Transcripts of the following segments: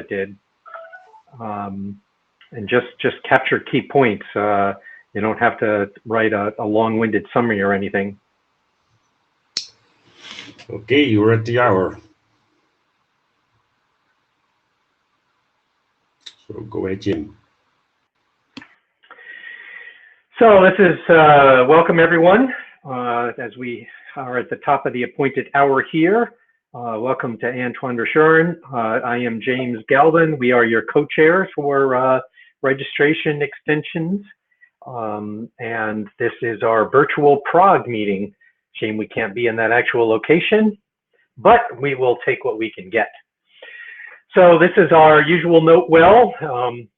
it did. And just capture key points. You don't have to write a long-winded summary or anything. Okay, you're at the hour. So go ahead, Jim. So this is welcome everyone. As we are at the top of the appointed hour here. Welcome to Antoine Richard. I am James Galvin. We are your co-chairs for registration extensions. And this is our virtual Prague meeting. Shame we can't be in that actual location, but we will take what we can get. So this is our usual note well.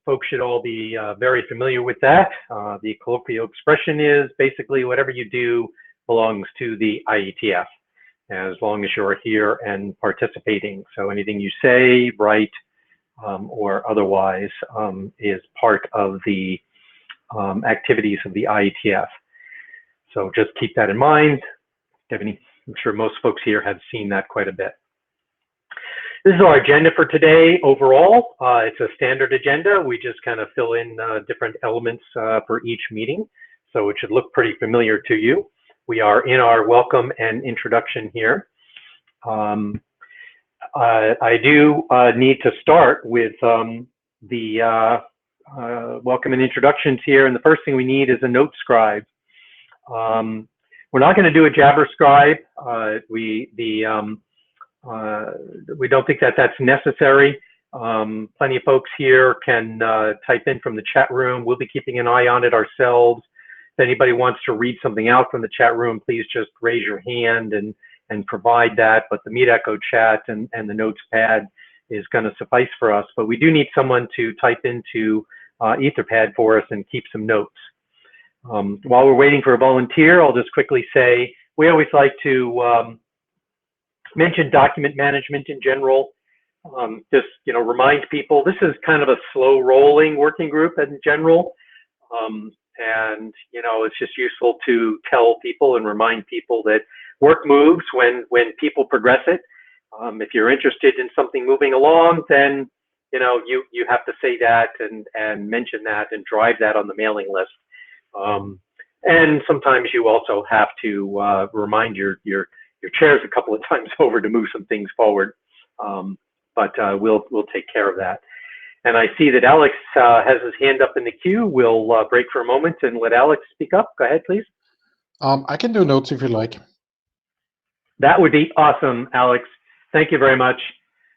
Folks should all be very familiar with that. The colloquial expression is basically whatever you do belongs to the IETF, as long as you're here and participating. So anything you say, write, or otherwise is part of the activities of the IETF. So just keep that in mind. I'm sure most folks here have seen that quite a bit. This is our agenda for today overall. It's a standard agenda. We just kind of fill in different elements for each meeting. So it should look pretty familiar to you. We are in our welcome and introduction here. I do need to start with the welcome and introductions here. And the first thing we need is a note scribe. We're not going to do a Jabber scribe. We don't think that that's necessary. Plenty of folks here can type in from the chat room. We'll be keeping an eye on it ourselves. If anybody wants to read something out from the chat room, please just raise your hand and provide that. But the Meet Echo chat and the notes pad is going to suffice for us. But we do need someone to type into Etherpad for us and keep some notes. While we're waiting for a volunteer, I'll just quickly say we always like to mention document management in general. Just remind people this is kind of a slow rolling working group in general. And it's just useful to tell people and remind people that work moves when people progress it. If you're interested in something moving along, then you have to say that and mention that and drive that on the mailing list. And sometimes you also have to remind your chairs a couple of times over to move some things forward. But we'll take care of that. And I see that Alex has his hand up in the queue. We'll break for a moment and let Alex speak up. Go ahead, please. I can do notes if you like. That would be awesome, Alex. Thank you very much.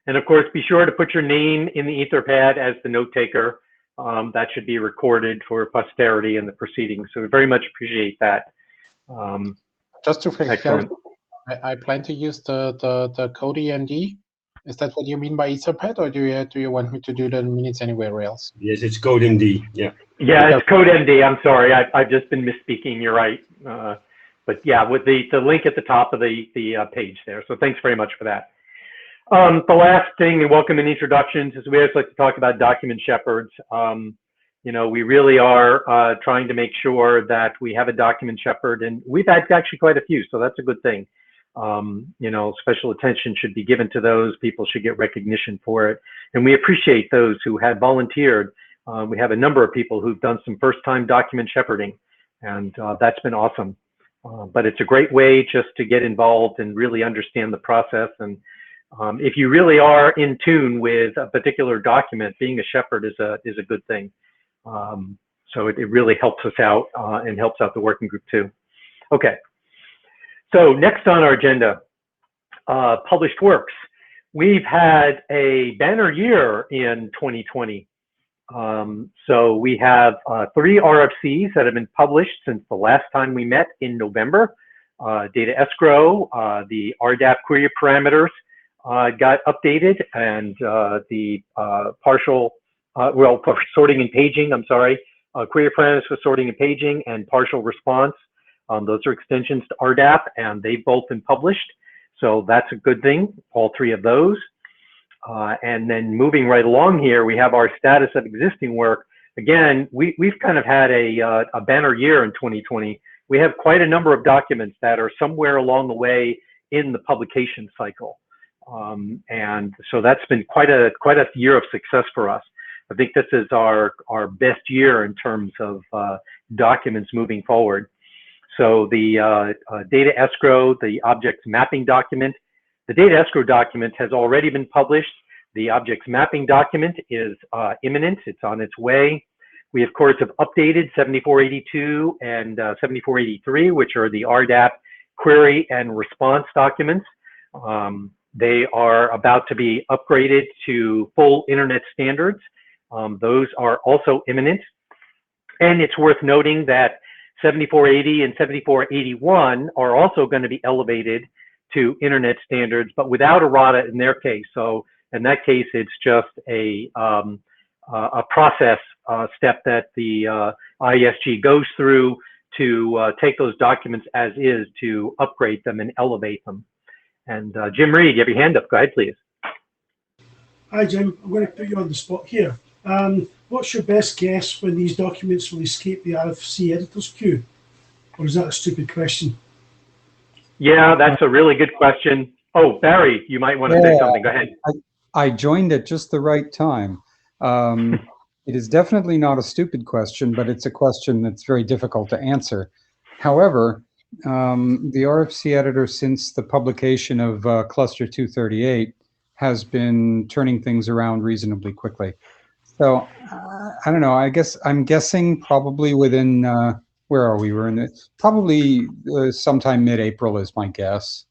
And of course, be sure to put your name in the Etherpad as the note taker. That should be recorded for posterity in the proceedings. So we very much appreciate that. Just to clarify, I plan to use the code EMD. Is that what you mean by Etherpad, or do you want me to do the minutes anywhere else? Yes, it's code MD. Yeah. Yeah, it's code MD. I'm sorry, I've just been misspeaking. You're right. But yeah, with the link at the top of the page there. So thanks very much for that. The last thing, and welcome and introductions, is we always like to talk about document shepherds. We really are trying to make sure that we have a document shepherd, and we've had actually quite a few, so that's a good thing. Special attention should be given to those. People should get recognition for it. And we appreciate those who have volunteered. We have a number of people who've done some first-time document shepherding, and that's been awesome. But it's a great way just to get involved and really understand the process. And if you really are in tune with a particular document, being a shepherd is a good thing. So it really helps us out and helps out the working group too. Okay. So next on our agenda, published works. We've had a banner year in 2020. So we have 3 RFCs that have been published since the last time we met in November. Data escrow, the RDAP query parameters got updated, and the partial, for sorting and paging, I'm sorry, query parameters for sorting and paging and partial response. Those are extensions to RDAP, and they've both been published. So that's a good thing, all 3 of those. And then moving right along here, we have our status of existing work. Again, we've kind of had a banner year in 2020. We have quite a number of documents that are somewhere along the way in the publication cycle. And so that's been quite a year of success for us. I think this is our best year in terms of documents moving forward. So the data escrow, the objects mapping document, the data escrow document has already been published. The objects mapping document is imminent. It's on its way. We, of course, have updated 7482 and 7483, which are the RDAP query and response documents. They are about to be upgraded to full internet standards. Those are also imminent. And it's worth noting that 7480 and 7481 are also going to be elevated to internet standards, but without errata in their case. So in that case, it's just a process step that the IESG goes through to take those documents as is to upgrade them and elevate them. And Jim Reed, you have your hand up. Go ahead, please. Hi, Jim. I'm going to put you on the spot here. What's your best guess when these documents will escape the RFC editor's queue? Or is that a stupid question? Yeah, that's a really good question. Oh, Barry, you might want to say something. Go ahead. I joined at just the right time. It is definitely not a stupid question, but it's a question that's very difficult to answer. However, the RFC editor, since the publication of Cluster 238, has been turning things around reasonably quickly. So I don't know. I guess I'm guessing probably within where are we? We're in the, probably sometime mid-April is my guess.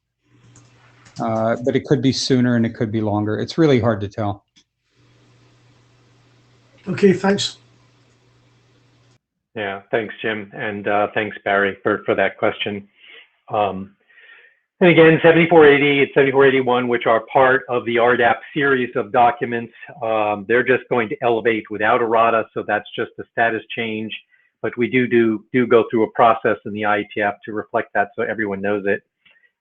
But it could be sooner and it could be longer. It's really hard to tell. Okay, thanks. Yeah, thanks, Jim, and thanks, Barry, for that question. And again, 7480 and 7481, which are part of the RDAP series of documents, they're just going to elevate without errata, so that's just a status change. But we do go through a process in the IETF to reflect that so everyone knows it.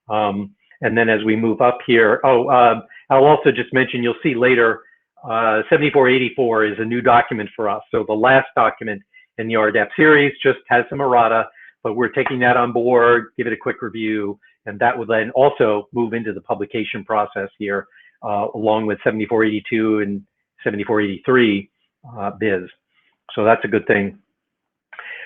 And then as we move up here, I'll also just mention, you'll see later, 7484 is a new document for us. So the last document in the RDAP series just has some errata, but we're taking that on board, give it a quick review, and that would then also move into the publication process here, along with 7482 and 7483 biz. So that's a good thing.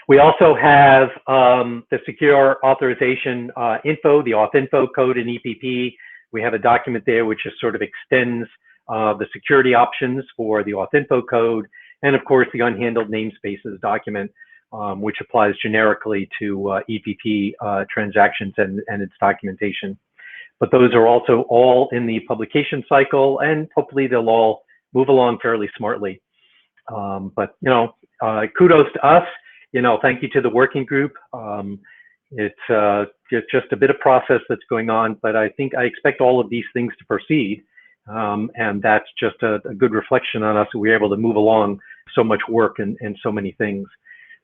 We also have the secure authorization info, the auth info code in EPP. We have a document there which just sort of extends the security options for the auth info code, and of course the unhandled namespaces document, which applies generically to EPP transactions and its documentation. But those are also all in the publication cycle, and hopefully they'll all move along fairly smartly. But you know, kudos to us. You know, thank you to the working group. It's just a bit of process that's going on, but I expect all of these things to proceed. And that's just a good reflection on us that we're able to move along so much work and so many things.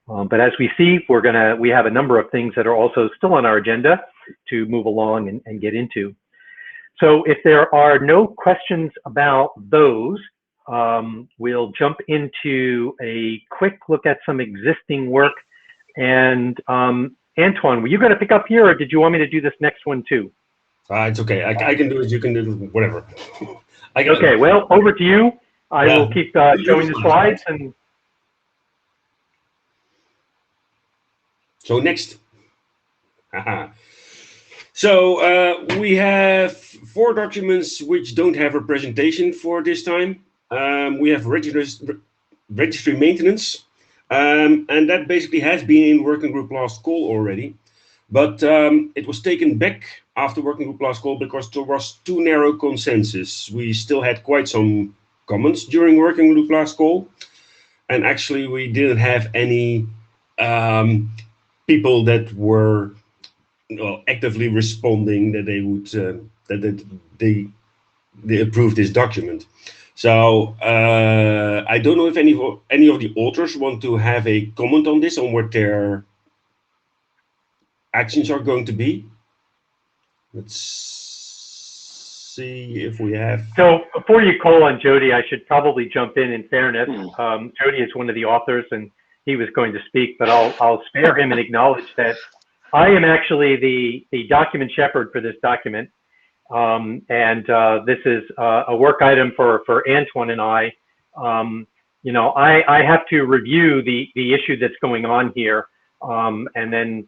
But as we see, we have a number of things that are also still on our agenda to move along and get into. So if there are no questions about those, we'll jump into a quick look at some existing work. And Antoine, were you going to pick up here, or did you want me to do this next one too? It's okay. I can do it. You can do it. Whatever. Okay. Well, over to you. I will keep showing the slides. And so next. So we have 4 documents which don't have representation for this time. We have registry maintenance, and that basically has been in working group last call already, but it was taken back after working group last call because there was too narrow consensus. We still had quite some comments during working group last call, and actually we didn't have any people that were actively responding that they would that they approved this document. So I don't know if any of the authors want to have a comment on this, on what their actions are going to be. Let's see if we have. So before you call on Jody, I should probably jump in fairness. Jody is one of the authors, and he was going to speak, but I'll spare him and acknowledge that I am actually the document shepherd for this document. This is a work item for Antoine and I. You know, I have to review the issue that's going on here, and then,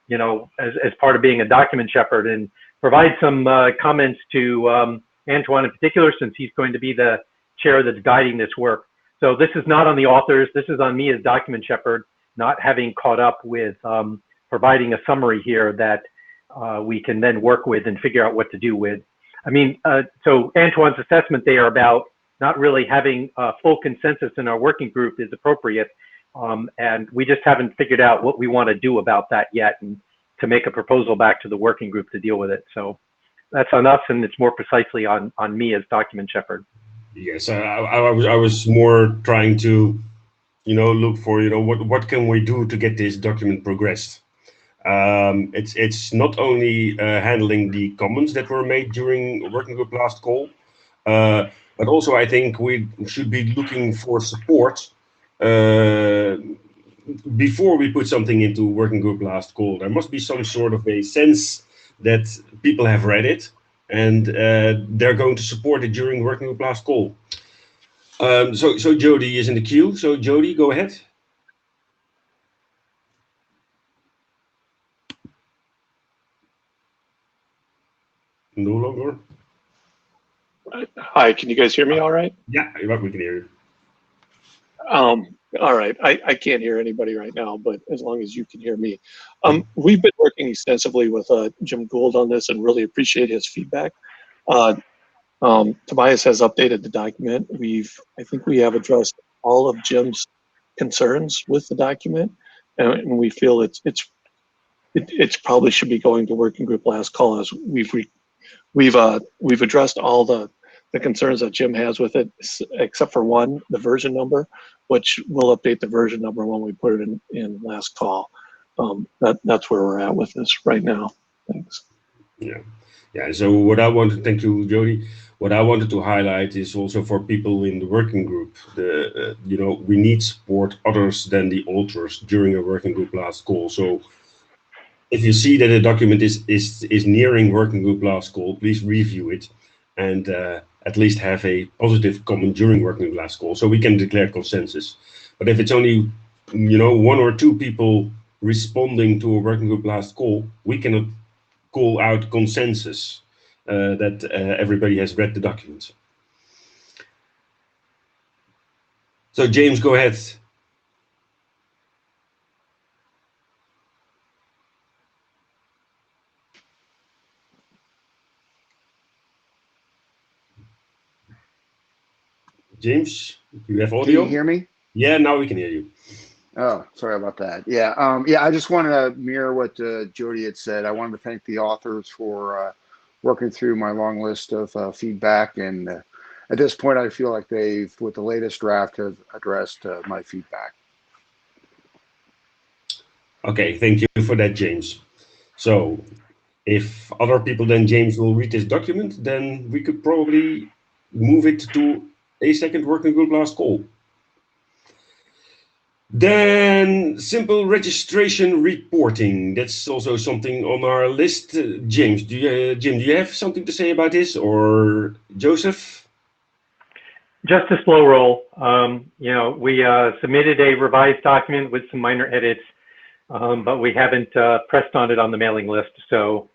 you know, as part of being a document shepherd, and provide some comments to Antoine in particular, since he's going to be the chair that's guiding this work. So this is not on the authors. This is on me as document shepherd, not having caught up with providing a summary here that we can then work with and figure out what to do with. I mean, so Antoine's assessment there about not really having full consensus in our working group is appropriate. And we just haven't figured out what we want to do about that yet, and to make a proposal back to the working group to deal with it. So that's on us, and it's more precisely on me as document shepherd. Yes, I was more trying to, you know, look for, you know, what can we do to get this document progressed. It's not only handling the comments that were made during working group last call, but also I think we should be looking for support before we put something into working group last call. There must be some sort of a sense that people have read it, and they're going to support it during working group last call. So Jody is in the queue. So Jody, go ahead. No longer. Hi, can you guys hear me all right? Yeah, we can hear you. All right, I can't hear anybody right now, but as long as you can hear me. We've been working extensively with Jim Gould on this and really appreciate his feedback. Tobias has updated the document. I think we have addressed all of Jim's concerns with the document, and we feel it's probably should be going to working group last call, as we've addressed all the concerns that Jim has with it, except for one, the version number, which we'll update the version number when we put it in last call. That's where we're at with this right now. Thanks. Yeah. So what I want to thank you, Jody. What I wanted to highlight is also for people in the working group. You know, we need support others than the authors during a working group last call. So if you see that a document is nearing working group last call, please review it and at least have a positive comment during working group last call, so we can declare consensus. But if it's only, you know, one or two people responding to a working group last call, we cannot call out consensus that everybody has read the document. So James, go ahead. James, do you have audio? Can you hear me? Yeah, now we can hear you. Oh, sorry about that. Yeah, I just wanted to mirror what Jody had said. I wanted to thank the authors for working through my long list of feedback, and at this point, I feel like they've, with the latest draft, have addressed my feedback. Okay, thank you for that, James. So, if other people than James will read this document, then we could probably move it to a second working group last call. Then simple registration reporting. That's also something on our list. James, do you have something to say about this, or Joseph? Just a slow roll. You know, we submitted a revised document with some minor edits, but we haven't pressed on it on the mailing list. So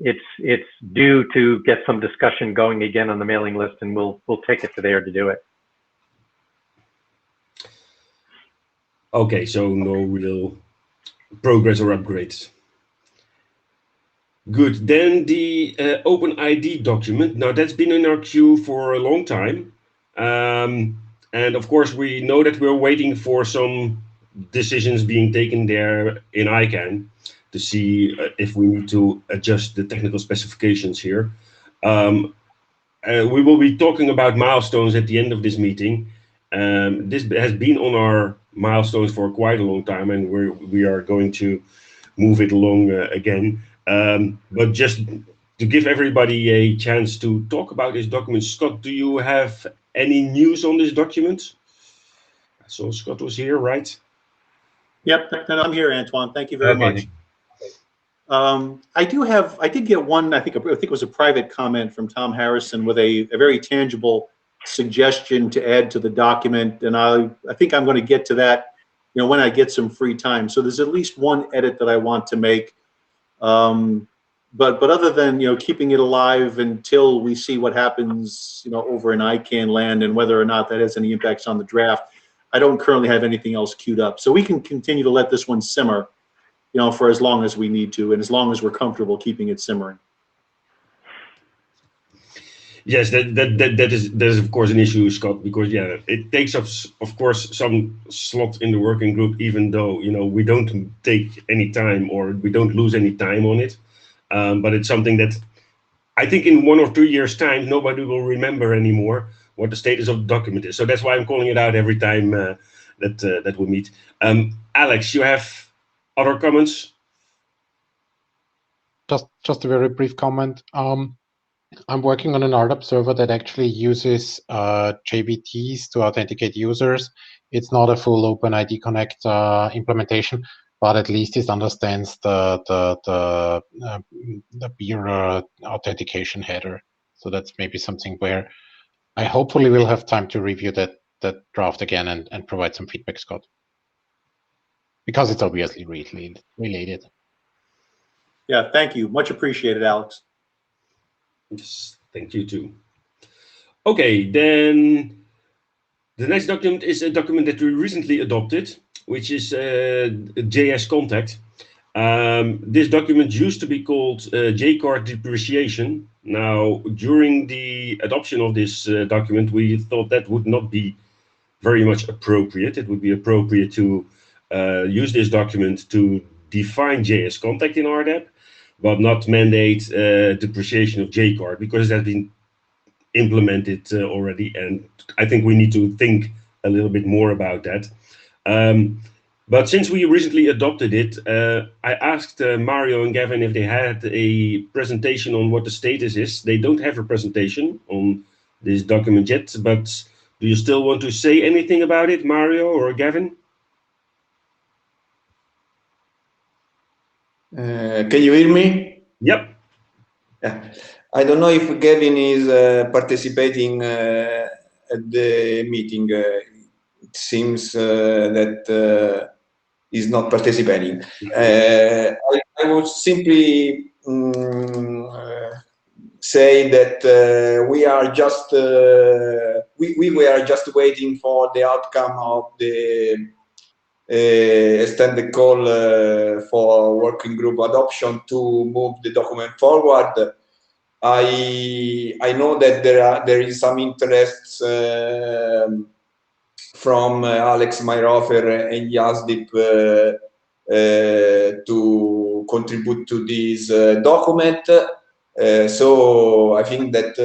it's due to get some discussion going again on the mailing list, and we'll take it to there to do it. Okay, so no real progress or upgrades. Good. Then the OpenID document. Now that's been in our queue for a long time, and of course we know that we're waiting for some decisions being taken there in ICANN to see if we need to adjust the technical specifications here. We will be talking about milestones at the end of this meeting. This has been on our milestones for quite a long time, and we are going to move it along again. But just to give everybody a chance to talk about this document, Scott, do you have any news on this document? So Scott was here, right? Yep, and I'm here, Antoine. Thank you very much. I did get one, I think it was a private comment from Tom Harrison with a very tangible suggestion to add to the document. And I think I'm going to get to that, when I get some free time. So there's at least one edit that I want to make. But other than, keeping it alive until we see what happens, over in ICANN land and whether or not that has any impacts on the draft, I don't currently have anything else queued up. So we can continue to let this one simmer, for as long as we need to, and as long as we're comfortable keeping it simmering. Yes, that is of course an issue, Scott, because it takes up, of course, some slot in the working group, even though we don't take any time or we don't lose any time on it. But it's something that I think in 1 or 2 years' time nobody will remember anymore what the status of the document is. So that's why I'm calling it out every time that we meet. Alex, you have other comments? Just a very brief comment. I'm working on an RDAP server that actually uses JVTs to authenticate users. It's not a full OpenID Connect implementation, but at least it understands the beer authentication header. So that's maybe something where I hopefully will have time to review that draft again and provide some feedback, Scott, because it's obviously related. Yeah, thank you. Much appreciated, Alex. Yes, thank you too. Okay, then the next document is a document that we recently adopted, which is JS Contact. This document used to be called JCard depreciation. Now, during the adoption of this document, we thought that would not be very much appropriate. It would be appropriate to use this document to define JS Contact in RDAP, but not mandate depreciation of JCard, because it has been implemented already, and I think we need to think a little bit more about that. But since we recently adopted it, I asked Mario and Gavin if they had a presentation on what the status is. They don't have a presentation on this document yet, but do you still want to say anything about it, Mario or Gavin? Can you hear me? Yep. Yeah. I don't know if Gavin is participating at the meeting. It seems that he's not participating. I would simply say that we are just we were just waiting for the outcome of the extended call for working group adoption to move the document forward. I know that there is some interest from Alex Meyerhofer and Jasdeep to contribute to this document. So I think that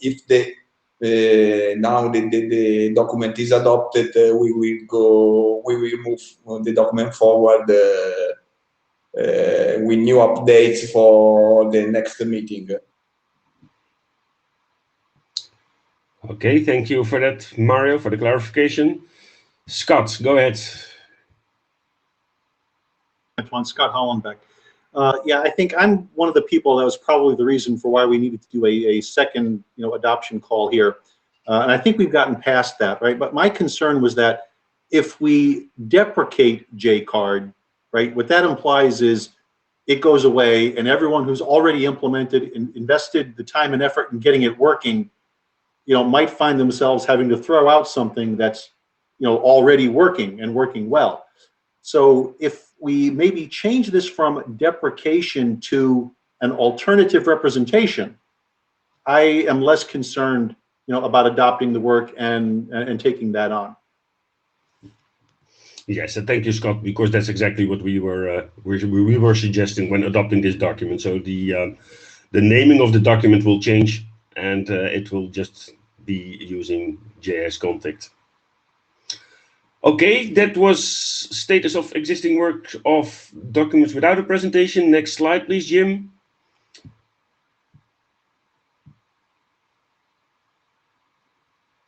if now the document is adopted, we will move the document forward with new updates for the next meeting. Okay, thank you for that, Mario, for the clarification. Scott, go ahead. Scott Hollenbeck. Yeah, I think I'm one of the people that was probably the reason for why we needed to do a second, adoption call here. And I think we've gotten past that, right? But my concern was that if we deprecate JCard, right, what that implies is it goes away, and everyone who's already implemented and invested the time and effort in getting it working, might find themselves having to throw out something that's, already working and working well. So if we maybe change this from deprecation to an alternative representation, I am less concerned, about adopting the work and taking that on. Yes, and thank you, Scott, because that's exactly what we were suggesting when adopting this document. So the naming of the document will change, and it will just be using JS Contact. Okay, that was status of existing work of documents without a presentation. Next slide, please, Jim.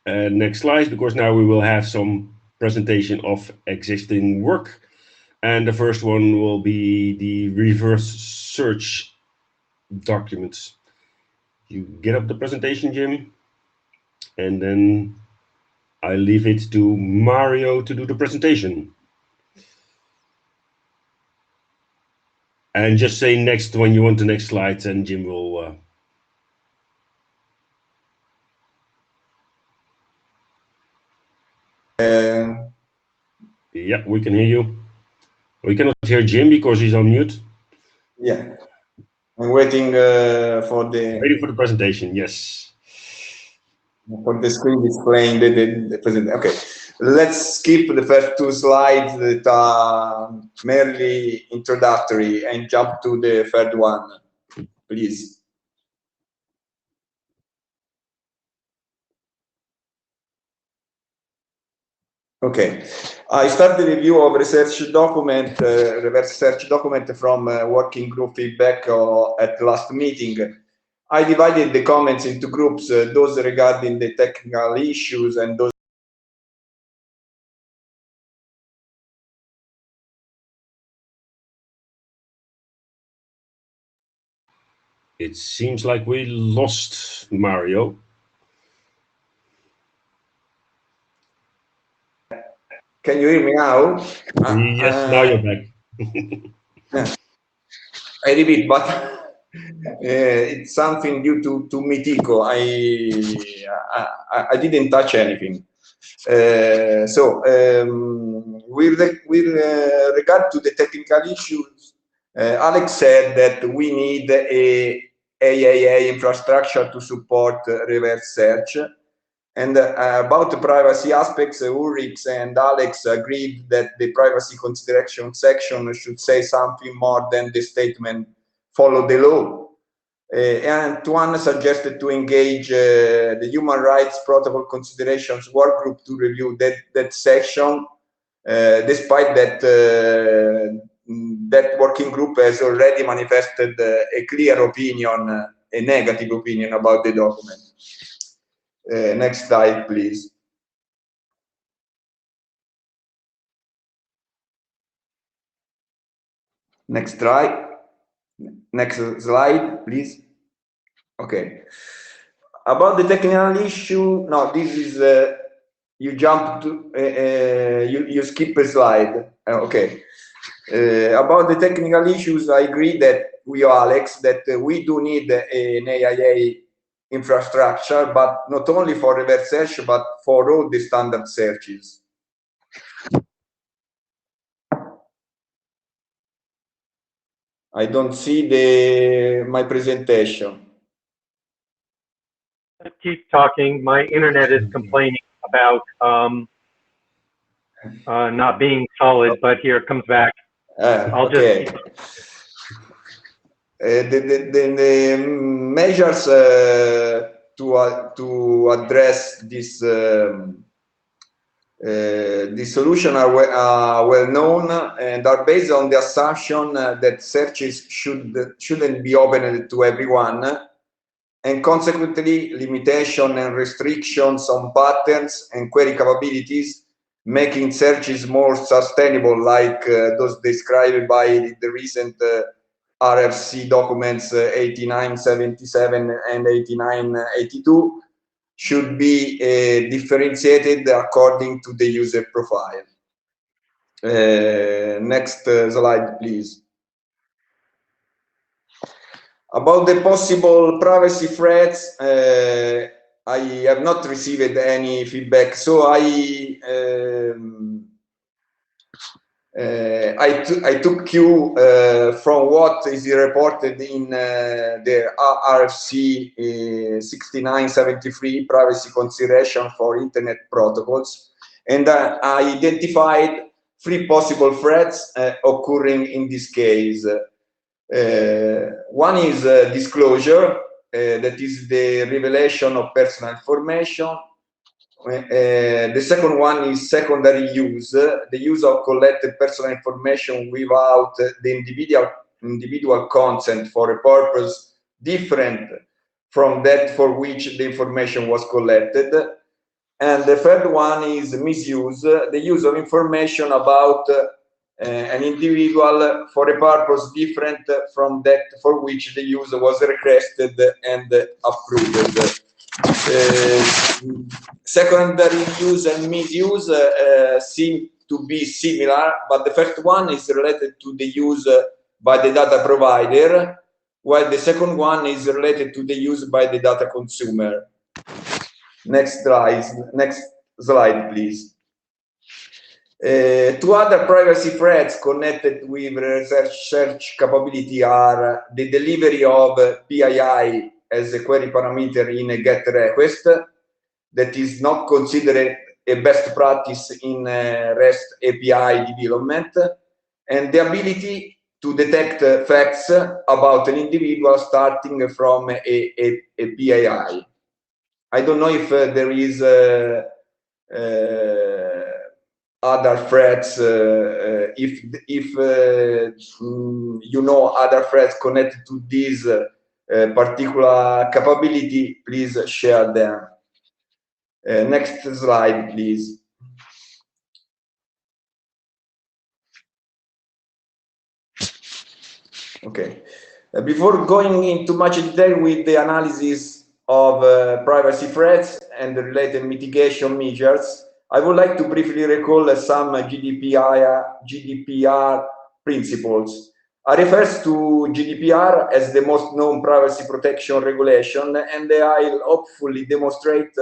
Next slide, because now we will have some presentation of existing work. And the first one will be the reverse search documents. You get up the presentation, Jim, and then I leave it to Mario to do the presentation. And just say next when you want the next slide, and Jim will. Yeah, we can hear you. We cannot hear Jim because he's on mute. Yeah, I'm waiting for Waiting for the presentation. Yes. For the screen displaying the presentation. Okay, let's skip the first two slides that are merely introductory and jump to the third one, please. Okay, I start the review of research document, reverse search document from working group feedback at last meeting. I divided the comments into groups, those regarding the technical issues and those. It seems like we lost Mario. Can you hear me now? Yes, now you're back. I repeat, but it's something due to Mitico. I didn't touch anything. With regard to the technical issues, Alex said that we need a AAA infrastructure to support reverse search. And about the privacy aspects, Ulrich and Alex agreed that the privacy consideration section should say something more than the statement follow the law. And Tuan suggested to engage the Human Rights Protocol Considerations Work Group to review that section, despite that that working group has already manifested a clear opinion, a negative opinion about the document. Next slide, please. Next slide. Next slide, please. Okay. About the technical issue, no, this is you jump to you skip a slide. Okay. About the technical issues, I agree that with Alex that we do need an AIA infrastructure, but not only for reverse search, but for all the standard searches. I don't see my presentation. Keep talking. My internet is complaining about not being solid, but here it comes back. Okay. The measures to address this the solution are well known and are based on the assumption that searches shouldn't be opened to everyone, and consequently limitation and restrictions on patterns and query capabilities, making searches more sustainable, like those described by the recent RFC documents 8977 and 8982, should be differentiated according to the user profile. Next slide, please. About the possible privacy threats, I have not received any feedback, so I took cue from what is reported in the RFC 6973 privacy consideration for internet protocols, and I identified 3 possible threats occurring in this case. One is disclosure, that is the revelation of personal information. The second one is secondary use, the use of collected personal information without the individual consent for a purpose different from that for which the information was collected. And the third one is misuse, the use of information about an individual for a purpose different from that for which the use was requested and approved. Secondary use and misuse seem to be similar, but the first one is related to the use by the data provider, while the second one is related to the use by the data consumer. Next slide, please. Two other privacy threats connected with research search capability are the delivery of PII as a query parameter in a GET request that is not considered a best practice in REST API development, and the ability to detect facts about an individual starting from a PII. I don't know if there is other threats. If you know other threats connected to this particular capability, please share them. Next slide, please. Okay. Before going into much detail with the analysis of privacy threats and the related mitigation measures, I would like to briefly recall some GDPR principles. I refer to GDPR as the most known privacy protection regulation, and I'll hopefully demonstrate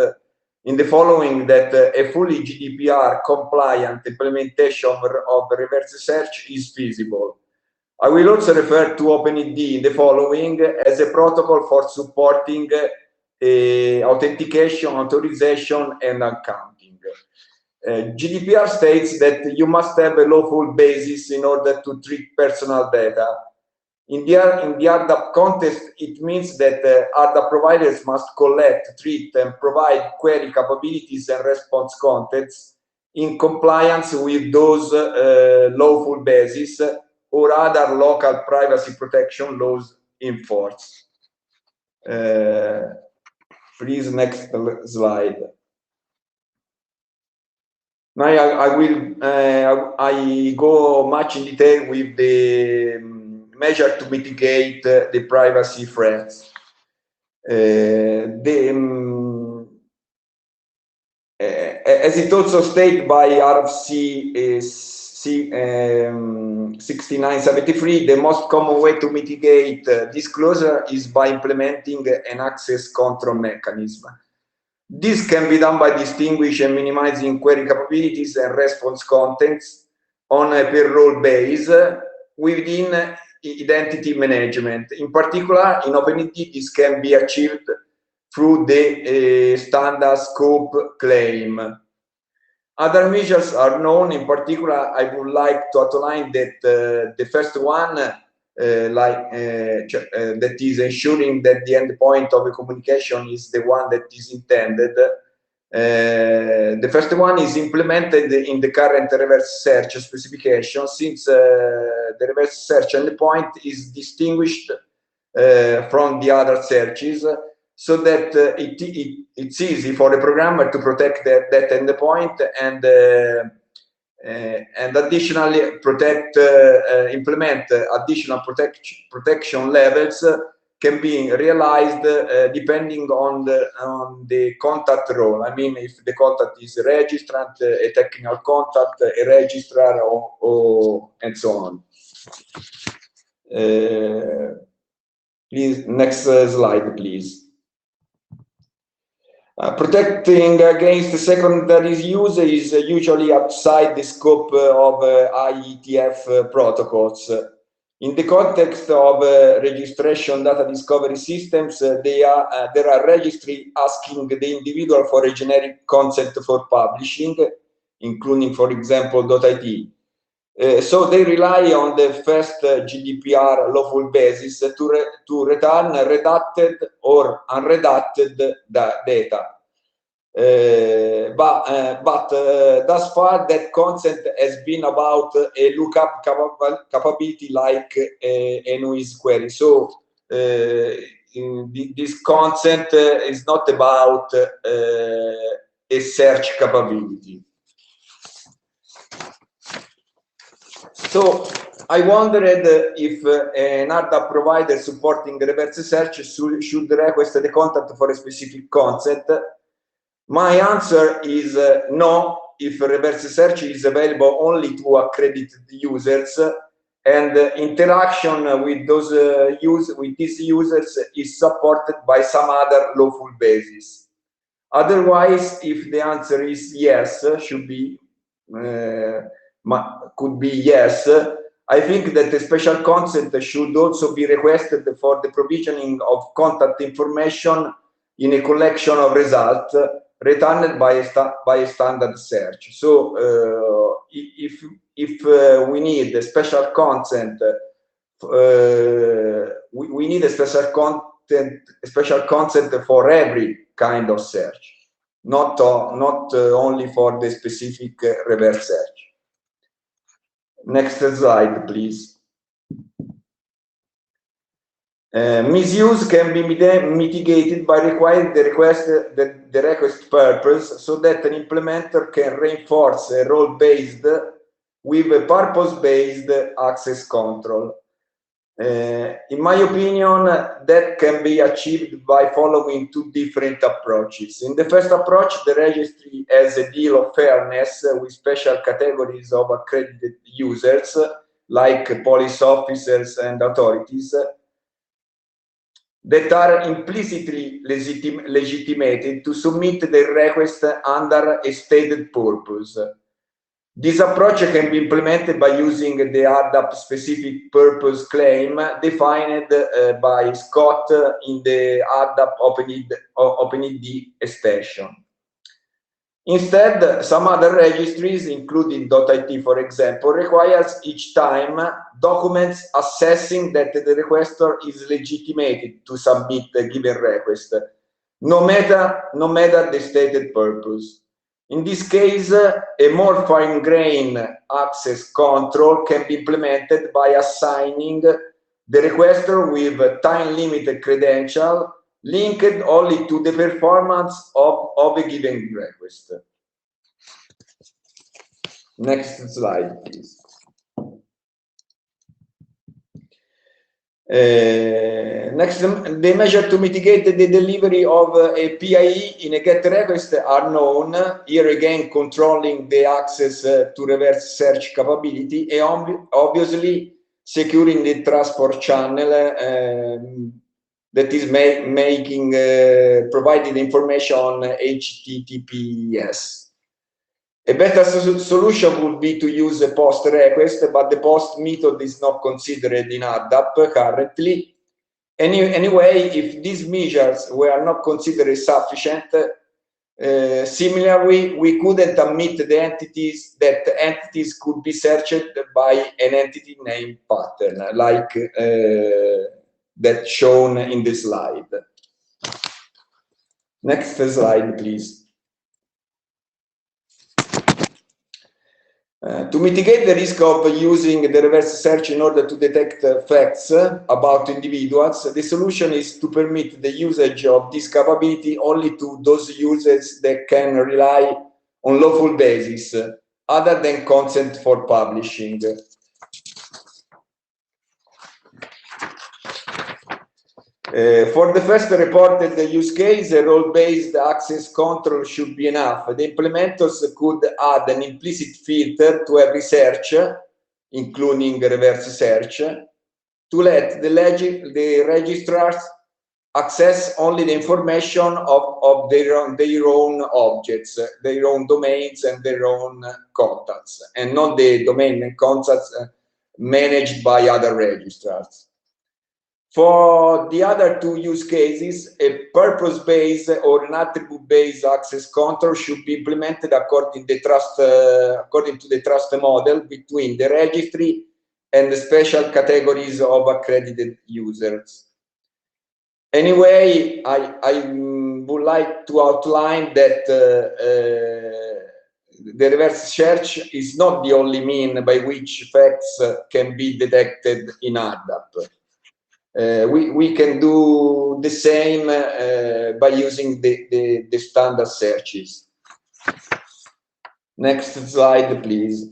in the following that a fully GDPR compliant implementation of reverse search is feasible. I will also refer to OpenID in the following as a protocol for supporting authentication, authorization, and accounting. GDPR states that you must have a lawful basis in order to treat personal data. In the RDAP context, it means that RDAP providers must collect, treat, and provide query capabilities and response contents in compliance with those lawful bases or other local privacy protection laws in force. Please, next slide. Now I go much in detail with the measure to mitigate the privacy threats. As it also stated by RFC 6973, the most common way to mitigate disclosure is by implementing an access control mechanism. This can be done by distinguishing and minimizing query capabilities and response contents on a per role basis within identity management. In particular, in OpenID, this can be achieved through the standard scope claim. Other measures are known. In particular, I would like to outline that the first one, that is ensuring that the endpoint of a communication is the one that is intended. The first one is implemented in the current reverse search specification, since the reverse search endpoint is distinguished from the other searches, so that it's easy for the programmer to protect that endpoint and additionally implement additional protection levels can be realized depending on the contact role. I mean, if the contact is a registrant, a technical contact, a registrar, or and so on. Please, next slide, please. Protecting against secondary use is usually outside the scope of IETF protocols. In the context of registration data discovery systems, there are registry asking the individual for a generic consent for publishing, including, for example, .it. So they rely on the first GDPR lawful basis to return redacted or unredacted data. But thus far, that consent has been about a lookup capability like a noise query. So this consent is not about a search capability. So I wondered if an ARDAP provider supporting reverse search should request the contact for a specific concept. My answer is no, if reverse search is available only to accredited users and interaction with these users is supported by some other lawful basis. Otherwise, if the answer is yes, could be yes, I think that a special consent should also be requested for the provisioning of contact information in a collection of results returned by a standard search. So if we need a special consent, we need a special consent for every kind of search, not only for the specific reverse search. Next slide, please. Misuse can be mitigated by requiring the request purpose so that an implementer can reinforce a role-based with a purpose-based access control. In my opinion, that can be achieved by following two different approaches. In the first approach, the registry has a deal of fairness with special categories of accredited users, like police officers and authorities, that are implicitly legitimated to submit their request under a stated purpose. This approach can be implemented by using the ARDAP specific purpose claim defined by Scott in the ARDAP OpenID extension. Instead, some other registries, including .it for example, requires each time documents assessing that the requester is legitimated to submit a given request, no matter the stated purpose. In this case, a more fine-grained access control can be implemented by assigning the requester with a time-limited credential linked only to the performance of a given request. Next slide, please. Next, the measure to mitigate the delivery of a PIE in a GET request are known. Here again, controlling the access to reverse search capability and obviously securing the transport channel that is providing information on HTTPS. A better solution would be to use a post request, but the post method is not considered in ARDAP currently. Anyway, if these measures were not considered sufficient, similarly, we couldn't admit the entities could be searched by an entity name pattern, like that shown in the slide. Next slide, please. To mitigate the risk of using the reverse search in order to detect facts about individuals, the solution is to permit the usage of this capability only to those users that can rely on lawful basis, other than consent for publishing. For the first reported use case, a role-based access control should be enough. The implementers could add an implicit filter to every search, including reverse search, to let the registrars access only the information of their own objects, their own domains and their own contacts, and not the domain and contacts managed by other registrars. For the other two use cases, a purpose-based or an attribute-based access control should be implemented according to the trust model between the registry and the special categories of accredited users. Anyway, I would like to outline that the reverse search is not the only mean by which facts can be detected in ARDAP. We can do the same by using the standard searches. Next slide, please.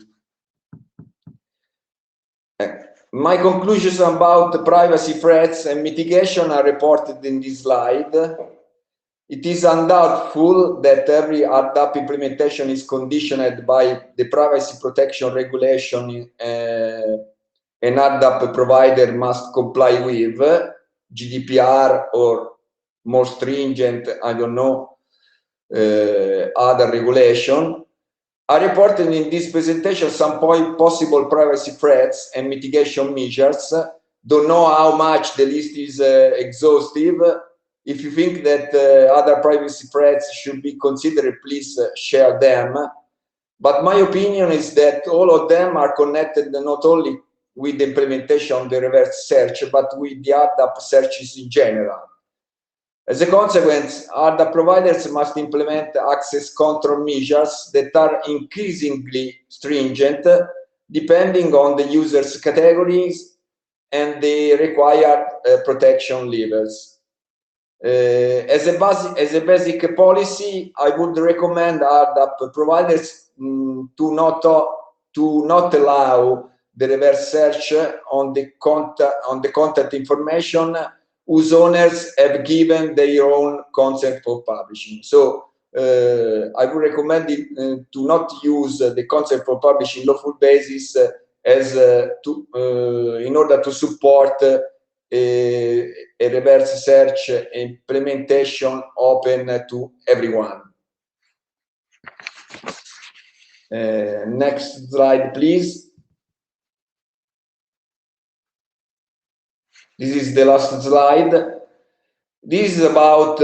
My conclusions about the privacy threats and mitigation are reported in this slide. It is undoubtful that every RDAP implementation is conditioned by the privacy protection regulation an RDAP provider must comply with, GDPR or more stringent, I don't know, other regulation. I reported in this presentation some possible privacy threats and mitigation measures. Don't know how much the list is exhaustive. If you think that other privacy threats should be considered, please share them. But my opinion is that all of them are connected not only with the implementation of the reverse search, but with the RDAP searches in general. As a consequence, RDAP providers must implement access control measures that are increasingly stringent, depending on the user's categories and the required protection levels. As a basic policy, I would recommend RDAP providers to not allow the reverse search on the content information whose owners have given their own consent for publishing. So I would recommend to not use the consent for publishing lawful basis as in order to support a reverse search implementation open to everyone. Next slide, please. This is the last slide. This is about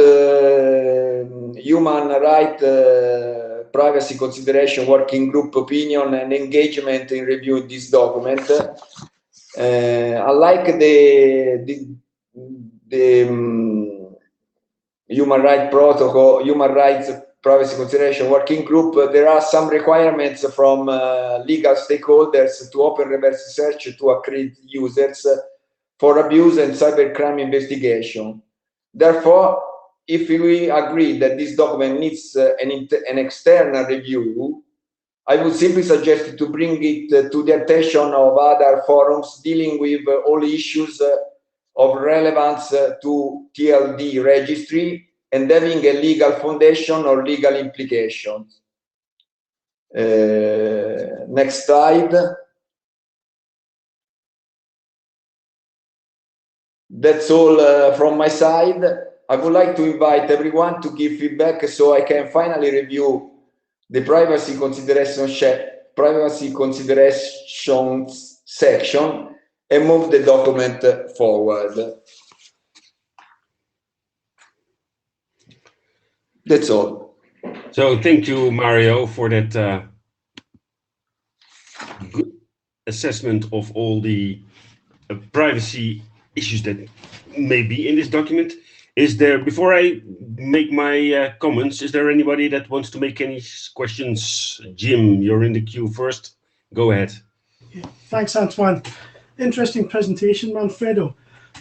human right privacy consideration working group opinion and engagement in reviewing this document. Unlike the human rights protocol, human rights privacy consideration working group, there are some requirements from legal stakeholders to open reverse search to accredit users for abuse and cybercrime investigation. Therefore, if we agree that this document needs an external review, I would simply suggest to bring it to the attention of other forums dealing with all issues of relevance to TLD registry and having a legal foundation or legal implications. Next slide. That's all from my side. I would like to invite everyone to give feedback so I can finally review the privacy considerations section and move the document forward. That's all. So thank you, Mario, for that good assessment of all the privacy issues that may be in this document. Is there, before I make my comments, is there anybody that wants to make any questions? Jim, you're in the queue first. Go ahead. Yeah, thanks, Antoine. Interesting presentation, Manfredo.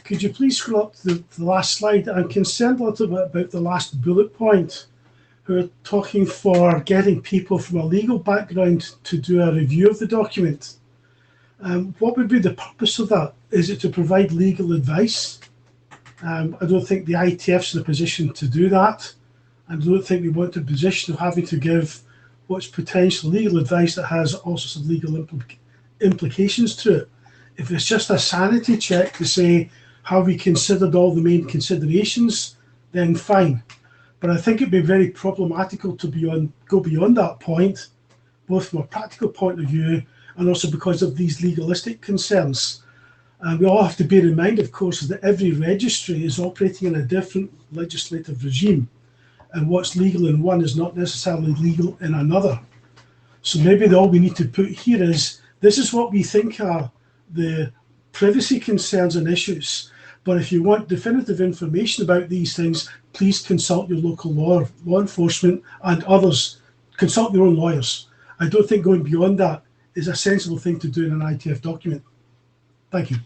Could you please scroll up to the last slide? I'm concerned a little bit about the last bullet point. We're talking for getting people from a legal background to do a review of the document. What would be the purpose of that? Is it to provide legal advice? I don't think the IETF's in a position to do that. I don't think we want the position of having to give what's potential legal advice that has all sorts of legal implications to it. If it's just a sanity check to say, have we considered all the main considerations, then fine. But I think it'd be very problematical to go beyond that point, both from a practical point of view and also because of these legalistic concerns. We all have to bear in mind, of course, that every registry is operating in a different legislative regime, and what's legal in one is not necessarily legal in another. So maybe all we need to put here is, this is what we think are the privacy concerns and issues, but if you want definitive information about these things, please consult your local law enforcement and others. Consult your own lawyers. I don't think going beyond that is a sensible thing to do in an IETF document. Thank you.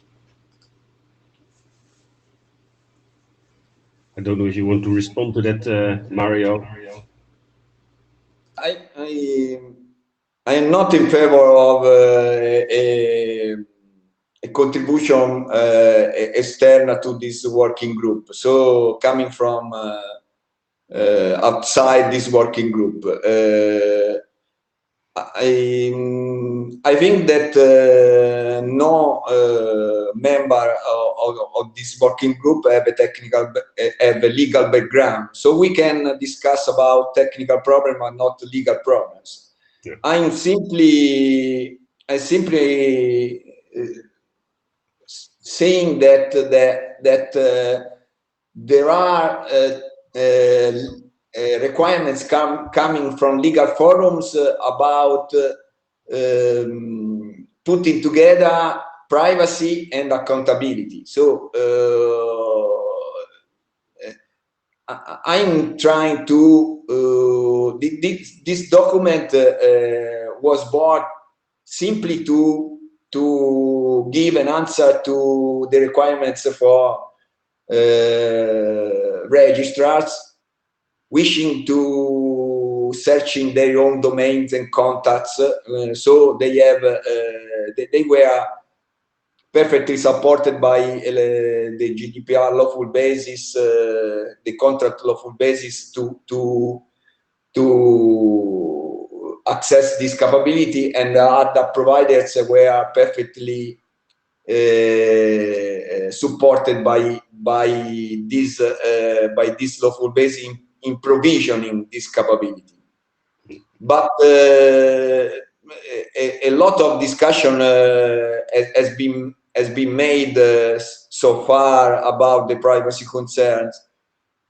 I don't know if you want to respond to that, Mario. I am not in favor of contribution external to this working group. So coming from outside this working group. I think that no member of this working group have a legal background, so we can discuss about technical problems and not legal problems. Yeah. I'm simply saying that there are requirements coming from legal forums about putting together privacy and accountability. So I'm trying to this document was born simply to give an answer to the requirements for registrars wishing to searching their own domains and contacts, so they have they were perfectly supported by the GDPR lawful basis, the contract lawful basis to access this capability, and other providers were perfectly supported by this lawful basis in provisioning this capability. But a lot of discussion has been made so far about the privacy concerns.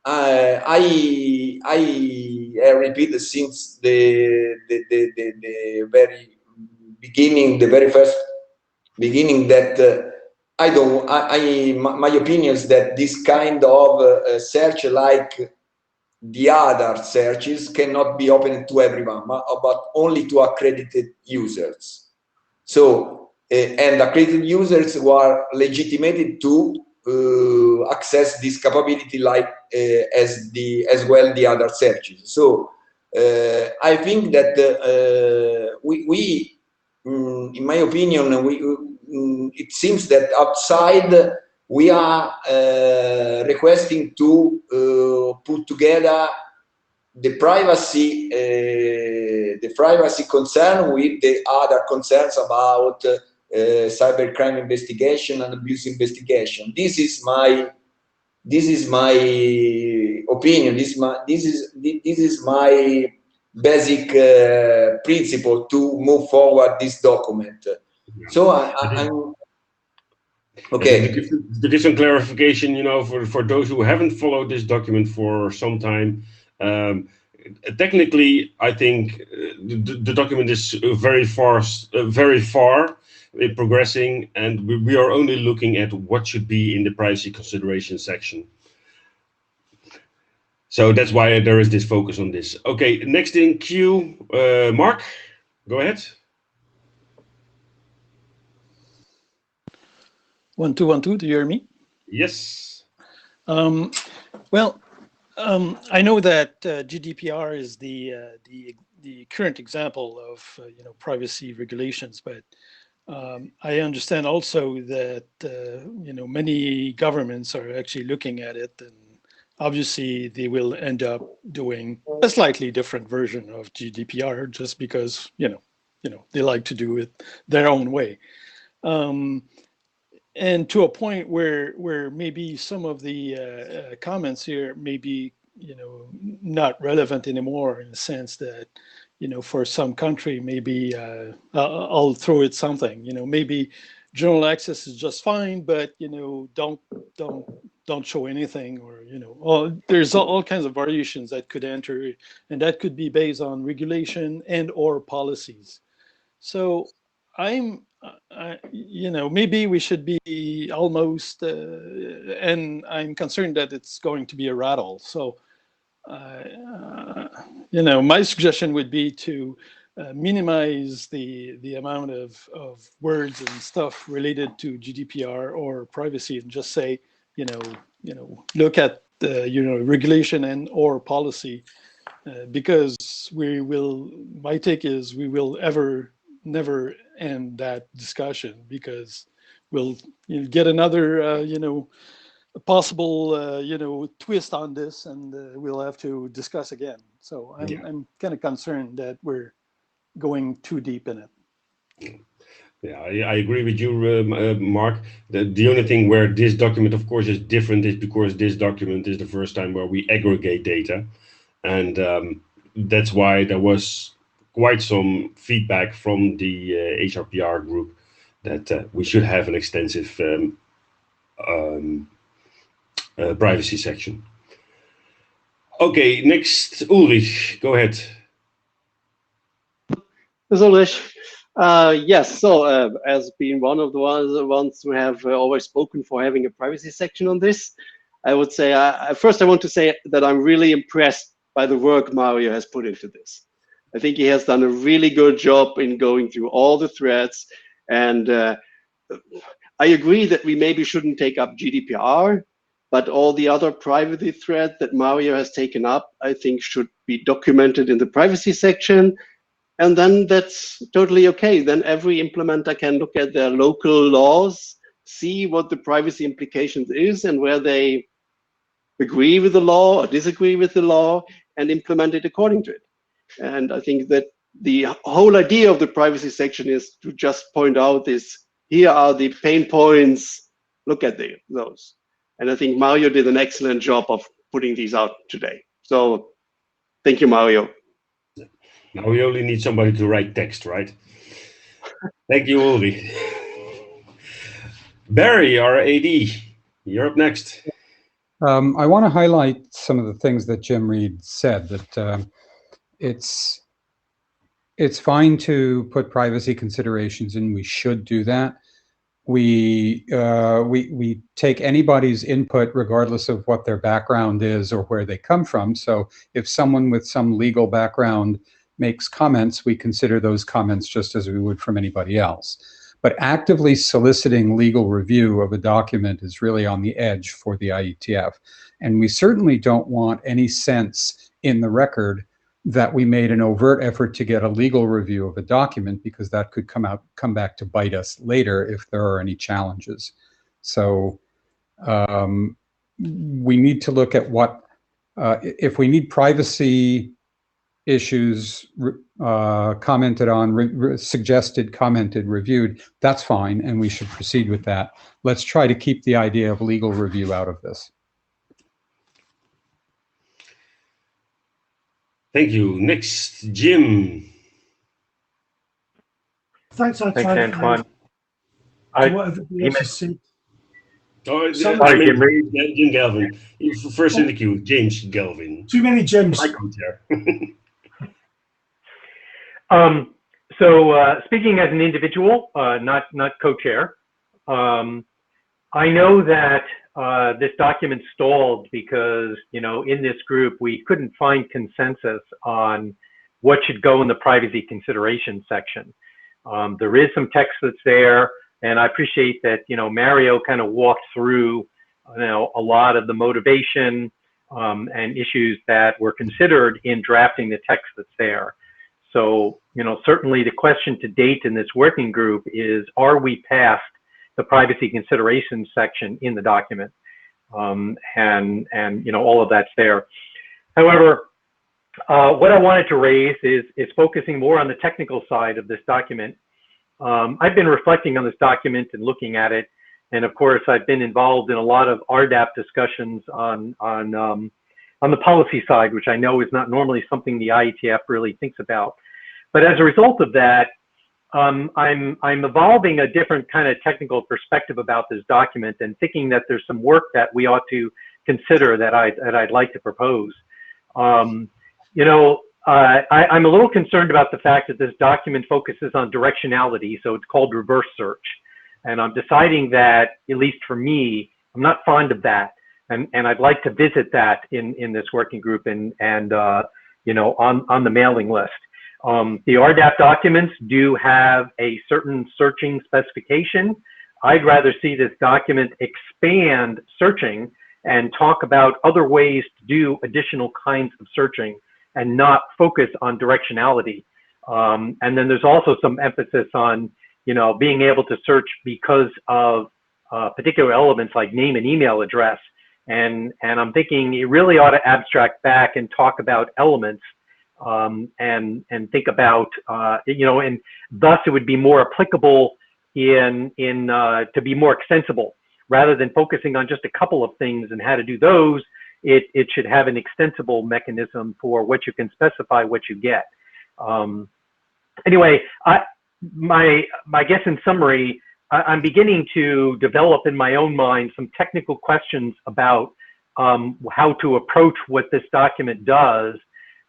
I repeat since the very beginning, the very first beginning, that my opinion is that this kind of search, like the other searches, cannot be open to everyone, but only to accredited users. So, and accredited users who are legitimated to access this capability, like as well the other searches. So, I think that in my opinion, it seems that outside we are requesting to put together the privacy concern with the other concerns about cybercrime investigation and abuse investigation. This is my opinion. This is my basic principle to move forward this document. So I'm okay. To give some clarification, you know, for those who haven't followed this document for some time, technically, I think the document is very far in progressing, and we are only looking at what should be in the privacy consideration section. So that's why there is this focus on this. Okay, next in queue, Mark, go ahead. 1 2 1 2. Do you hear me? Yes. Well, I know that GDPR is the current example of privacy regulations, but I understand also that many governments are actually looking at it, and obviously they will end up doing a slightly different version of GDPR just because they like to do it their own way. And to a point where maybe some of the comments here may be, not relevant anymore, in the sense that, for some country, maybe I'll throw it something, maybe general access is just fine, but don't show anything, or there's all kinds of variations that could enter, and that could be based on regulation and or policies. So maybe we should be almost, and I'm concerned that it's going to be a rattle. So, my suggestion would be to minimize the amount of words and stuff related to GDPR or privacy, and just say, look at regulation and or policy, because my take is we will never end that discussion, because we'll get another, a possible, twist on this, and we'll have to discuss again. So I'm kind of concerned that we're going too deep in it. Yeah, I agree with you, Mark. The only thing where this document, of course, is different is because this document is the first time where we aggregate data. And that's why there was quite some feedback from the HRPR group that we should have an extensive privacy section. Okay, next, Ulrich, go ahead. Ulrich. Yes, so as being one of the ones who have always spoken for having a privacy section on this, I would say, first I want to say that I'm really impressed by the work Mario has put into this. I think he has done a really good job in going through all the threads, and I agree that we maybe shouldn't take up GDPR, but all the other privacy threads that Mario has taken up, I think should be documented in the privacy section. And then that's totally okay. Then every implementer can look at their local laws, see what the privacy implications is and where they agree with the law or disagree with the law, and implement it according to it. And I think that the whole idea of the privacy section is to just point out this, here are the pain points, look at those. And I think Mario did an excellent job of putting these out today. So thank you, Mario. Now we only need somebody to write text, right? Thank you, Ulrich. Barry, our AD, you're up next. I want to highlight some of the things that Jim Reed said, that it's fine to put privacy considerations in. We should do that. We take anybody's input regardless of what their background is or where they come from. So if someone with some legal background makes comments, we consider those comments just as we would from anybody else. But actively soliciting legal review of a document is really on the edge for the IETF. And we certainly don't want any sense in the record that we made an overt effort to get a legal review of a document, because that could come back to bite us later if there are any challenges. So we need to look at what, if we need privacy issues commented on, suggested, commented, reviewed, that's fine, and we should proceed with that. Let's try to keep the idea of legal review out of this. Thank you. Next, Jim. Thanks, Antoine. Thanks, Antoine. What everybody else has said. Oh, Sorry, Jim Reed. Jim Galvin. First in the queue, James Galvin. Too many Jims. My co-chair. So speaking as an individual, not co-chair, I know that this document stalled because, in this group, we couldn't find consensus on what should go in the privacy consideration section. There is some text that's there, and I appreciate that, Mario kind of walked through, a lot of the motivation and issues that were considered in drafting the text that's there. So, certainly the question to date in this working group is, are we past the privacy considerations section in the document? And all of that's there. However, what I wanted to raise is focusing more on the technical side of this document. I've been reflecting on this document and looking at it. And of course, I've been involved in a lot of RDAP discussions on the policy side, which I know is not normally something the IETF really thinks about. But as a result of that, I'm evolving a different kind of technical perspective about this document and thinking that there's some work that we ought to consider that I'd like to propose. I'm a little concerned about the fact that this document focuses on directionality, so it's called reverse search. And I'm deciding that, at least for me, I'm not fond of that. And I'd like to visit that in this working group and on the mailing list. The RDAP documents do have a certain searching specification. I'd rather see this document expand searching and talk about other ways to do additional kinds of searching and not focus on directionality. And then there's also some emphasis on being able to search because of particular elements like name and email address. And I'm thinking it really ought to abstract back and talk about elements, and think about, and thus it would be more applicable to be more extensible, rather than focusing on just a couple of things and how to do those. It should have an extensible mechanism for what you can specify, what you get. Anyway, my guess in summary, I'm beginning to develop in my own mind some technical questions about how to approach what this document does.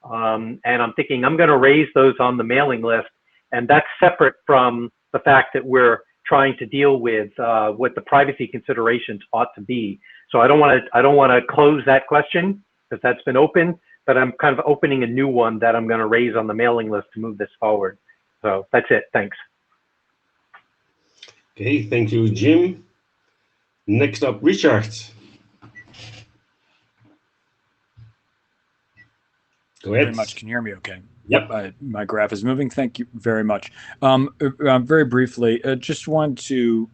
And I'm thinking I'm going to raise those on the mailing list. And that's separate from the fact that we're trying to deal with what the privacy considerations ought to be. So I don't want to close that question, because that's been open, but I'm kind of opening a new one that I'm going to raise on the mailing list to move this forward. So that's it. Thanks. Okay, thank you, Jim. Next up, Richard. Go ahead. Very much. Can you hear me okay? Yep. My graph is moving. Thank you very much. Very briefly, just want to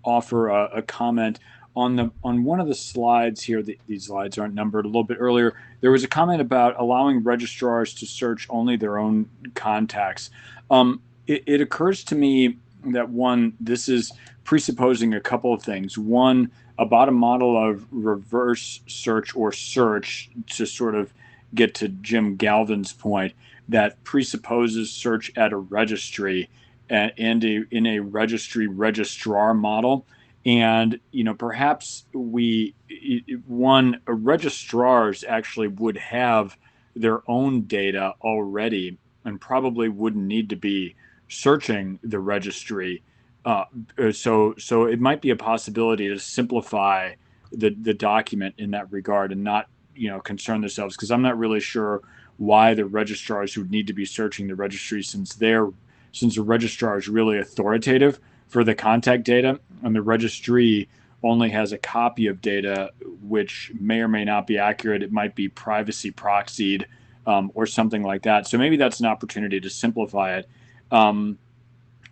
offer a comment on one of the slides here. These slides aren't numbered. A little bit earlier, there was a comment about allowing registrars to search only their own contacts. It occurs to me that this is presupposing a couple of things. One, about a model of reverse search or search, to sort of get to Jim Galvin's point, that presupposes search at a registry and in a registry registrar model. And perhaps registrars actually would have their own data already and probably wouldn't need to be searching the registry. So it might be a possibility to simplify the document in that regard and not concern themselves, because I'm not really sure why the registrars would need to be searching the registry, since the registrar is really authoritative for the contact data, and the registry only has a copy of data which may or may not be accurate. It might be privacy proxied or something like that. So maybe that's an opportunity to simplify it. And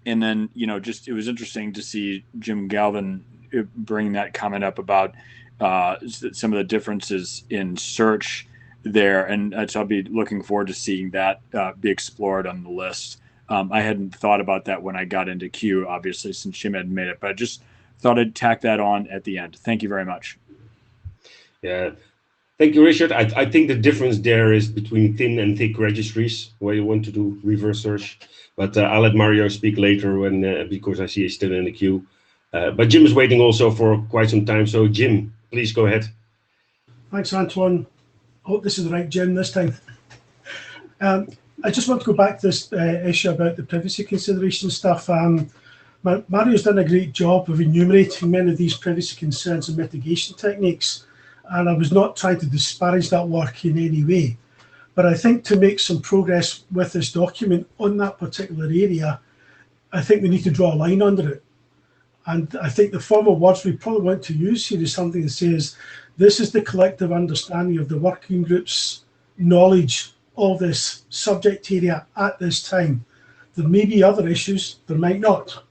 then, it was interesting to see Jim Galvin bring that comment up about some of the differences in search there. And so I'll be looking forward to seeing that be explored on the list. I hadn't thought about that when I got into Q, obviously, since Jim hadn't made it, but I just thought I'd tack that on at the end. Thank you very much. Yeah. Thank you, Richard. I think the difference there is between thin and thick registries, where you want to do reverse search. But I'll let Mario speak later because I see he's still in the queue. But Jim is waiting also for quite some time. So Jim, please go ahead. Thanks, Antoine. I hope this is the right Jim this time. I just want to go back to this issue about the privacy consideration stuff. Mario's done a great job of enumerating many of these privacy concerns and mitigation techniques, and I was not trying to disparage that work in any way. But I think to make some progress with this document on that particular area, I think we need to draw a line under it. And I think the formal words we probably want to use here is something that says, this is the collective understanding of the working group's knowledge of this subject area at this time. There may be other issues, there might not.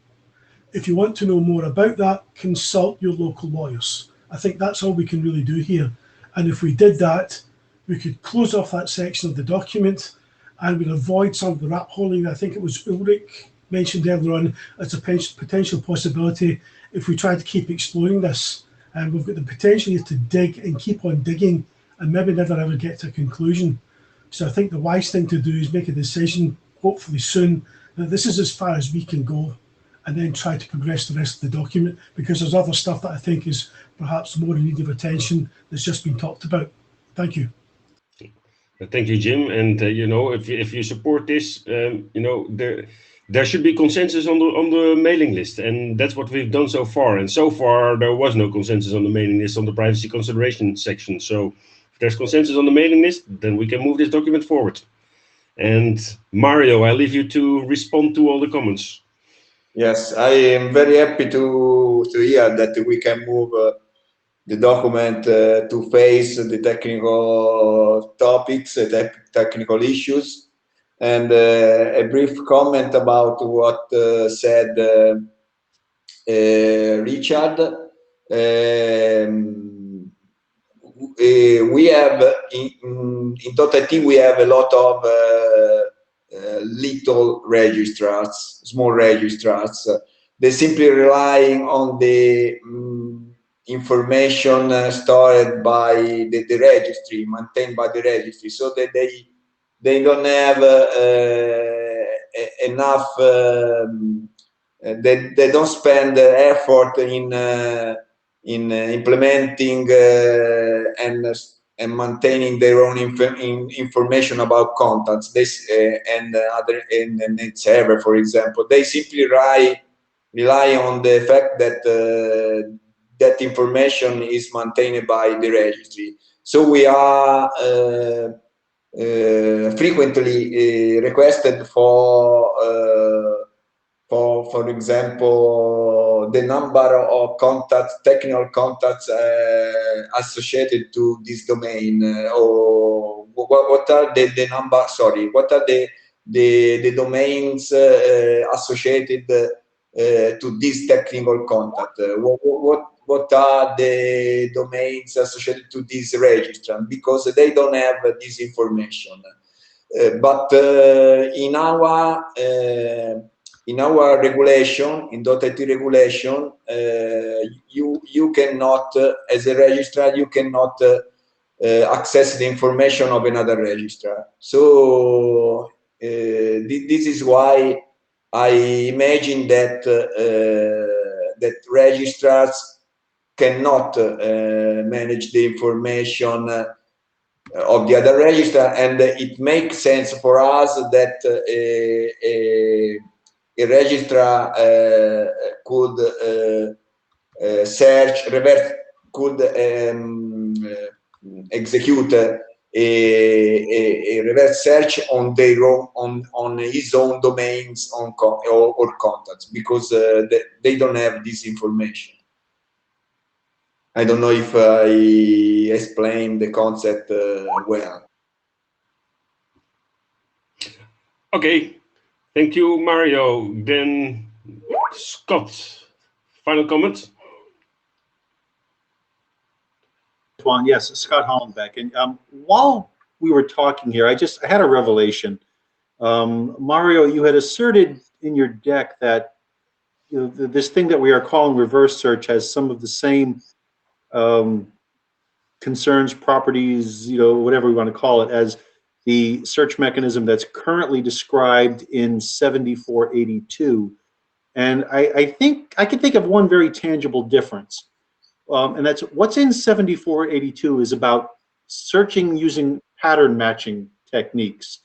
If you want to know more about that, consult your local lawyers. I think that's all we can really do here. And if we did that, we could close off that section of the document and we'd avoid some of the rat holing. I think it was Ulrich mentioned earlier on as a potential possibility if we try to keep exploring this. And we've got the potential here to dig and keep on digging and maybe never ever get to a conclusion. So I think the wise thing to do is make a decision, hopefully soon, that this is as far as we can go, and then try to progress the rest of the document, because there's other stuff that I think is perhaps more in need of attention that's just been talked about. Thank you. Thank you, Jim. And if you support this, there should be consensus on the mailing list, and that's what we've done so far. And so far, there was no consensus on the mailing list on the privacy consideration section. So if there's consensus on the mailing list, then we can move this document forward. And Mario, I leave you to respond to all the comments. Yes, I am very happy to hear that we can move the document to face the technical topics, the technical issues. And a brief comment about what said Richard. We have in .it we have a lot of little registrars, small registrars. They simply relying on the information stored by the registry, maintained by the registry, so that they don't have enough. They don't spend effort in implementing and maintaining their own information about contacts. And other and net server, for example, they simply rely on the fact that that information is maintained by the registry. So we are frequently requested for example, the number of contacts, technical contacts associated to this domain, or what are the number? Sorry, what are the domains associated to this technical contact? What are the domains associated to this registrant? Because they don't have this information. But in our regulation, in .it regulation, you cannot, as a registrar, you cannot access the information of another registrar. So this is why I imagine that that registrars cannot manage the information of the other register, and it makes sense for us that a registrar could could execute a reverse search on their own, on his own domains or contacts, because they don't have this information. I don't know if I explained the concept well. Okay, thank you, Mario. Then Scott, final comments? Yes, Scott Hollenbeck. And while we were talking here, I had a revelation. Mario, you had asserted in your deck that this thing that we are calling reverse search has some of the same concerns, properties, whatever we want to call it, as the search mechanism that's currently described in 7482. And I think I can think of one very tangible difference. And that's what's in 7482 is about searching using pattern matching techniques,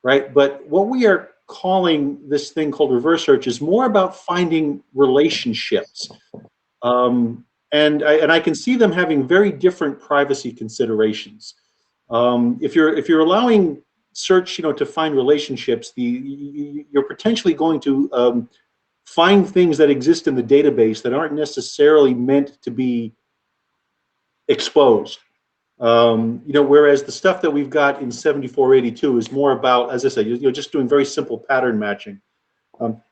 right? But what we are calling this thing called reverse search is more about finding relationships. And I can see them having very different privacy considerations. If you're allowing search, to find relationships, you're potentially going to find things that exist in the database that aren't necessarily meant to be exposed. Whereas the stuff that we've got in 7482 is more about, as I said, you're just doing very simple pattern matching.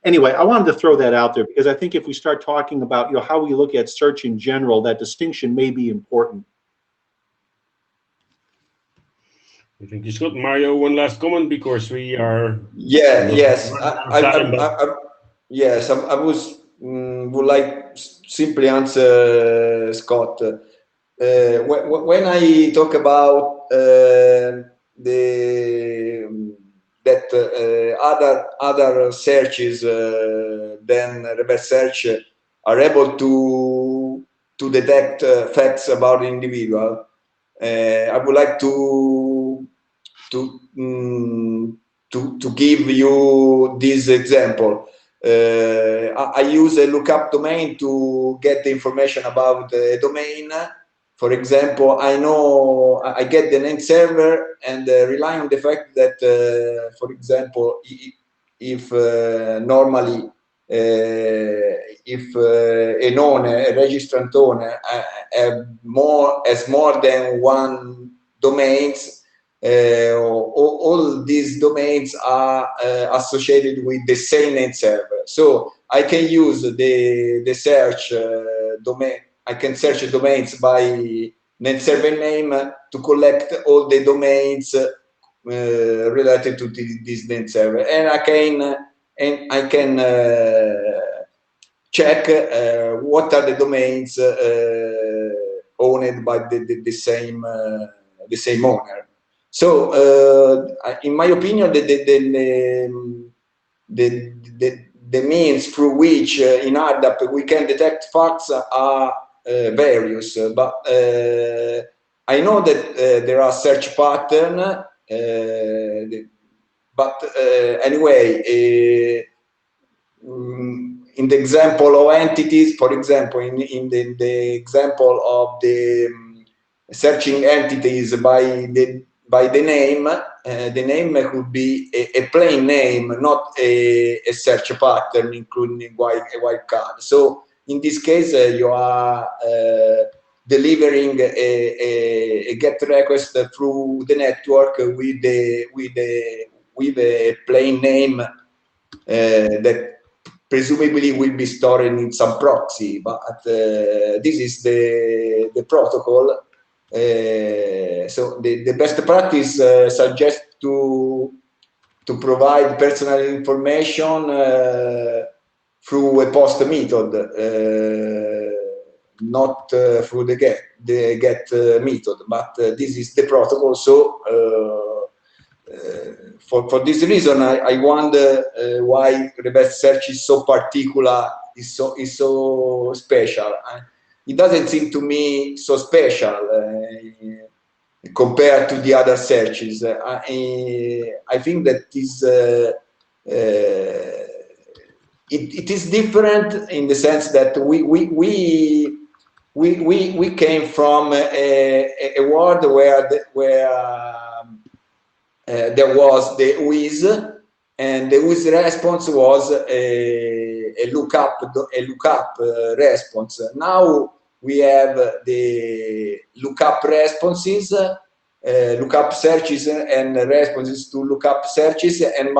Anyway, I wanted to throw that out there because I think if we start talking about how we look at search in general, that distinction may be important. Thank you, Scott. Mario, one last comment because we are. Yes. Yes, I would like simply answer Scott. When I talk about other searches than reverse search are able to detect facts about the individual, I would like to give you this example. I use a lookup domain to get the information about a domain. For example, I know I get the name server and rely on the fact that, for example, if normally if an owner, a registrant owner, has more than one domains, all these domains are associated with the same name server. So I can use the search domain. I can search domains by name server name to collect all the domains related to this name server, and I can check what are the domains owned by the same owner. So, in my opinion, the means through which in RDAP we can detect facts are various, but I know that there are search patterns, but anyway, in the example of entities, for example, in the example of the searching entities by the name, the name could be a plain name, not a search pattern including a wildcard. So in this case, you are delivering a GET request through the network with a plain name that presumably will be stored in some proxy, but this is the protocol. So the best practice suggests to provide personal information through a post method, not through the get method. But this is the protocol. So for this reason, I wonder why reverse search is so particular, is so special. It doesn't seem to me so special compared to the other searches. I think that it is different in the sense that we came from a world where there was the WIS, and the WIS response was a lookup response. Now we have the lookup responses, lookup searches and responses to lookup searches, and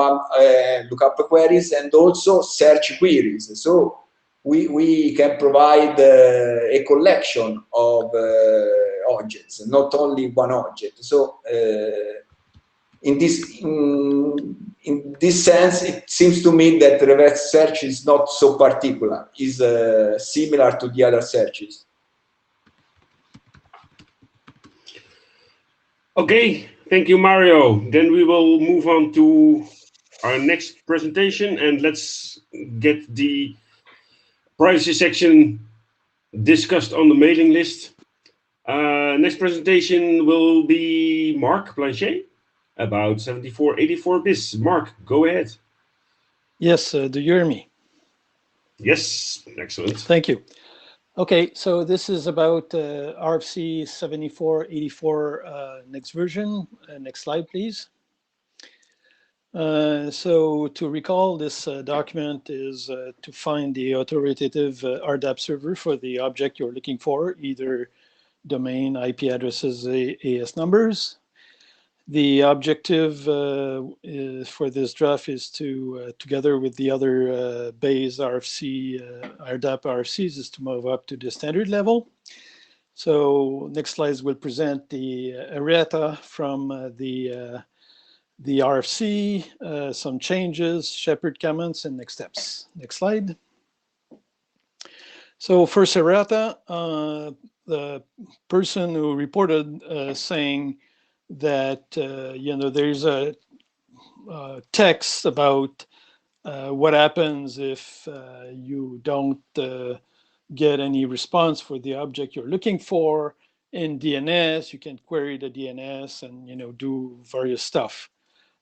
lookup queries, and also search queries. So we can provide a collection of objects, not only one object. So in this sense, it seems to me that reverse search is not so particular, is similar to the other searches. Okay, thank you, Mario. Then we will move on to our next presentation, and let's get the privacy section discussed on the mailing list. Next presentation will be Mark Blanchet about 7484 bis. Mark, go ahead. Yes, do you hear me? Yes, excellent. Thank you. Okay, so this is about RFC 7484 next version. Next slide, please. So to recall, this document is to find the authoritative RDAP server for the object you're looking for, either domain, IP addresses, AS numbers. The objective for this draft is to, together with the other base RFC, RDAP RFCs, is to move up to the standard level. So next slides will present the errata from the RFC, some changes, Shepherd comments, and next steps. Next slide. So first errata, the person who reported saying that there's a text about what happens if you don't get any response for the object you're looking for in DNS. You can query the DNS and do various stuff.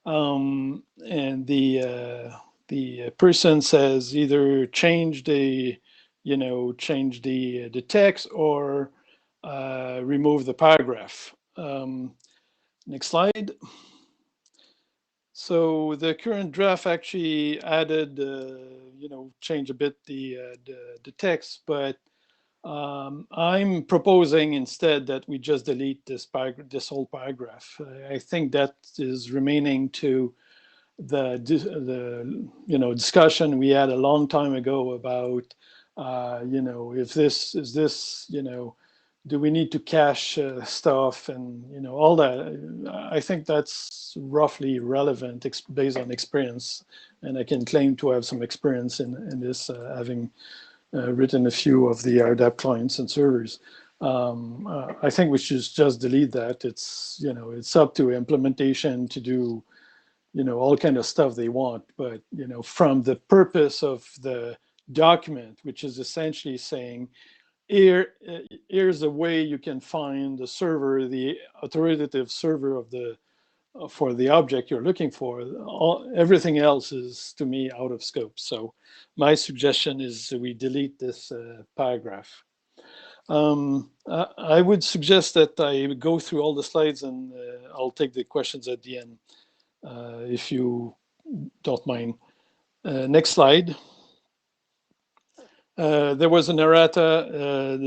And the person says either change the text or remove the paragraph. Next slide. So the current draft actually added, changed a bit the text, but I'm proposing instead that we just delete this whole paragraph. I think that is remaining to the discussion we had a long time ago about if this is this do we need to cache stuff and all that. I think that's roughly relevant based on experience, and I can claim to have some experience in this, having written a few of the RDAP clients and servers. I think we should just delete that. It's it's up to implementation to do all kind of stuff they want, but from the purpose of the document, which is essentially saying here's a way you can find the server, the authoritative server of the for the object you're looking for. Everything else is, to me, out of scope. So my suggestion is we delete this paragraph. I would suggest that I go through all the slides, and I'll take the questions at the end, if you don't mind. Next slide. There was an errata.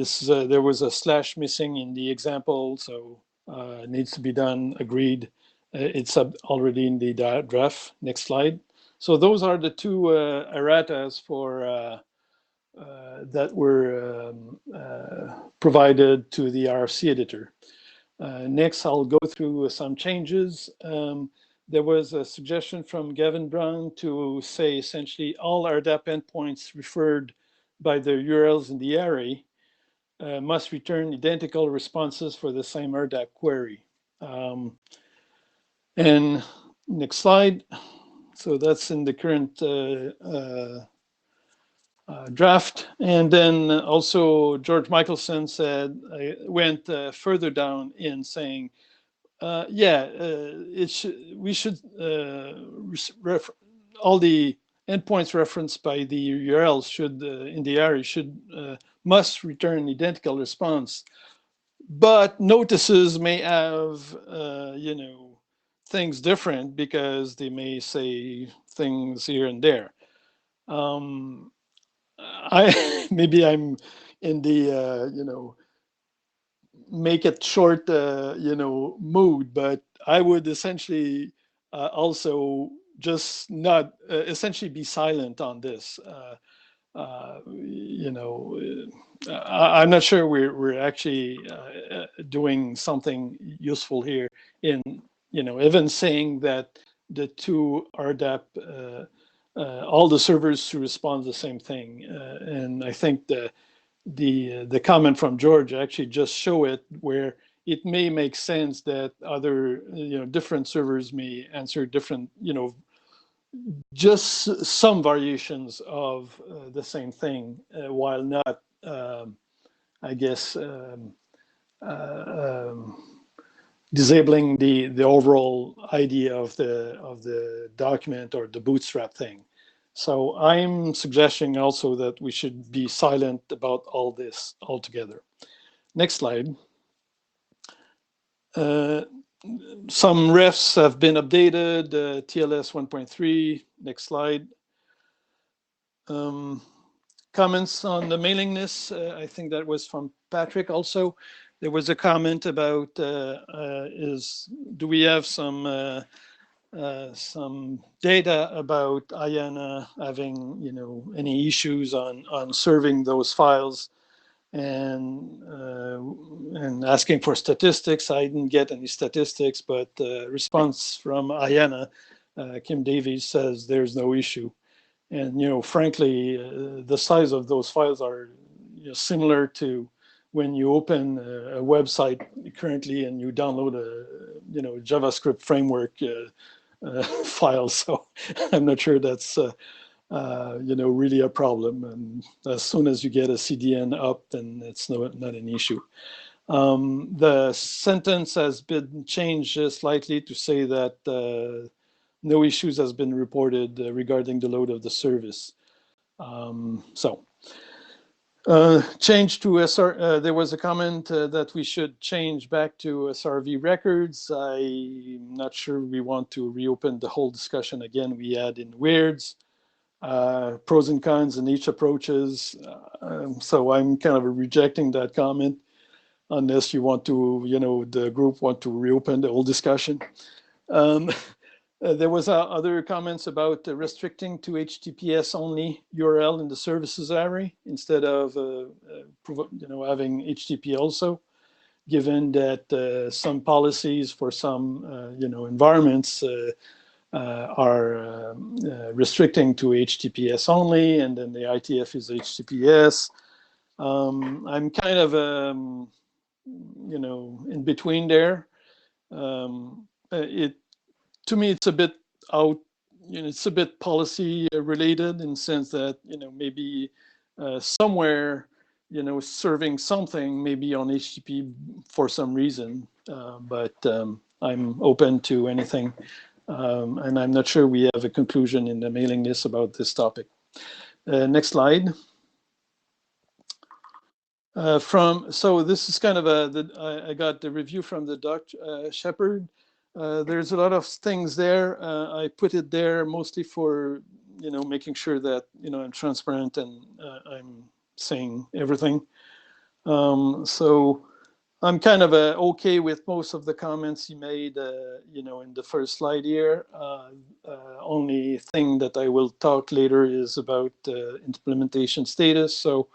There was a slash missing in the example, so it needs to be done. Agreed. It's already in the draft. Next slide. So those are the two erratas for that were provided to the RFC editor. Next, I'll go through some changes. There was a suggestion from Gavin Brown to say essentially all RDAP endpoints referred by the URLs in the array must return identical responses for the same RDAP query. And next slide. So that's in the current draft. And then also George Michelson said, went further down in saying, we should all the endpoints referenced by the URLs should in the array must return identical response, but notices may have things different because they may say things here and there. Maybe I'm in the make it short mood, but I would essentially also just not essentially be silent on this. I'm not sure we're actually doing something useful here in even saying that the two RDAP all the servers to respond the same thing, and I think the comment from George actually just show it, where it may make sense that other different servers may answer different just some variations of the same thing, while not I guess disabling the overall idea of the document or the bootstrap thing. So I'm suggesting also that we should be silent about all this altogether. Next slide. Some refs have been updated, TLS 1.3. Next slide. Comments on the mailing list. I think that was from Patrick also. There was a comment about do we have some data about IANA having any issues on serving those files, and asking for statistics. I didn't get any statistics, but response from IANA, Kim Davies, says there's no issue. And frankly, the size of those files are similar to when you open a website currently and you download a JavaScript framework file. So I'm not sure that's really a problem. And as soon as you get a CDN up, then it's not an issue. The sentence has been changed slightly to say that no issues has been reported regarding the load of the service. Change to SR. There was a comment that we should change back to SRV records. I'm not sure we want to reopen the whole discussion again we had in WIRDS. pros and cons in each approaches. So I'm kind of rejecting that comment unless you want to, the group want to reopen the whole discussion. There was other comments about restricting to HTTPS only URL in the services array instead of having HTTP also, given that some policies for some environments are restricting to HTTPS only, and then the IETF is HTTPS. I'm kind of in between there. To me, it's a bit out, it's a bit policy related in the sense that, maybe somewhere, serving something maybe on HTTP for some reason, but I'm open to anything. And I'm not sure we have a conclusion in the mailing list about this topic. Next slide. So this is kind of I got the review from the Doc Shepherd. There's a lot of things there. I put it there mostly for, making sure that, I'm transparent and I'm saying everything. So I'm kind of okay with most of the comments he made, in the first slide here. Only thing that I will talk later is about implementation status. So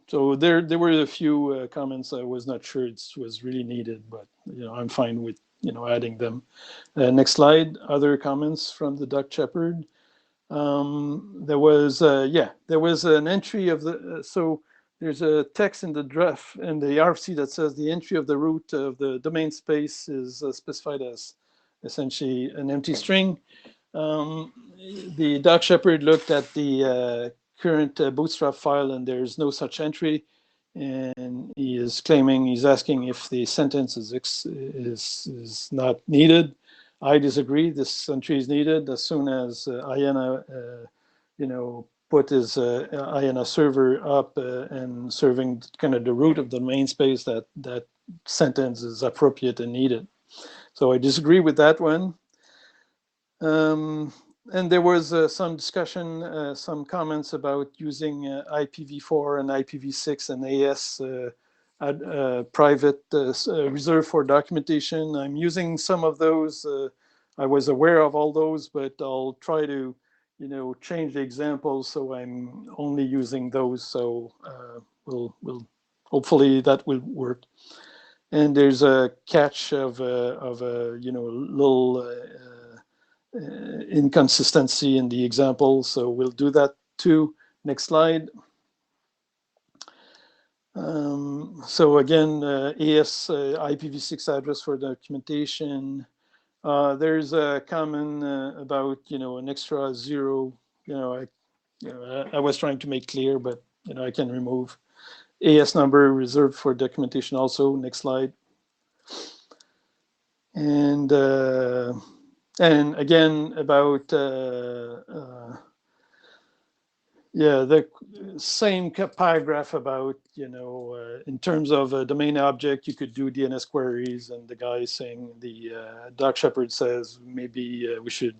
so there were a few comments I was not sure it was really needed, but I'm fine with adding them. Next slide. Other comments from the Doc Shepherd. There was an entry of the so there's a text in the draft in the RFC that says the entry of the root of the domain space is specified as essentially an empty string. The Doc Shepherd looked at the current Bootstrap file, and there's no such entry. And he's asking if the sentence is not needed. I disagree. This entry is needed as soon as IANA, put his IANA server up and serving kind of the root of the domain space. That sentence is appropriate and needed. So I disagree with that one. And there was some discussion, some comments about using IPv4 and IPv6 and AS private reserved for documentation. I'm using some of those. I was aware of all those, but I'll try to, change the examples so I'm only using those. So we'll hopefully that will work. And there's a catch of a little inconsistency in the example, so we'll do that too. Next slide. So again, AS IPv6 address for documentation. There's a comment about an extra 0. I was trying to make clear, but I can remove. AS number reserved for documentation also. Next slide. And again about the same paragraph about in terms of a domain object you could do DNS queries, and the guy saying the Doc Shepherd says maybe we should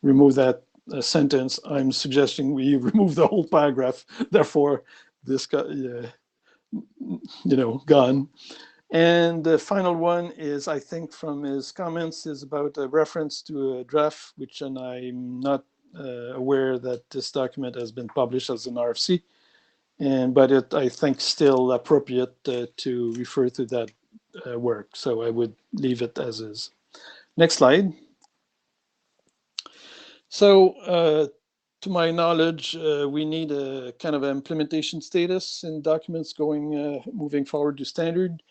remove that sentence. I'm suggesting we remove the whole paragraph. Therefore, this got gone. And the final one is, I think, from his comments, is about a reference to a draft, which and I'm not aware that this document has been published as an RFC, but it, I think, still appropriate to refer to that work. So I would leave it as is. Next slide. So to my knowledge, we need a kind of implementation status in documents moving forward to standard.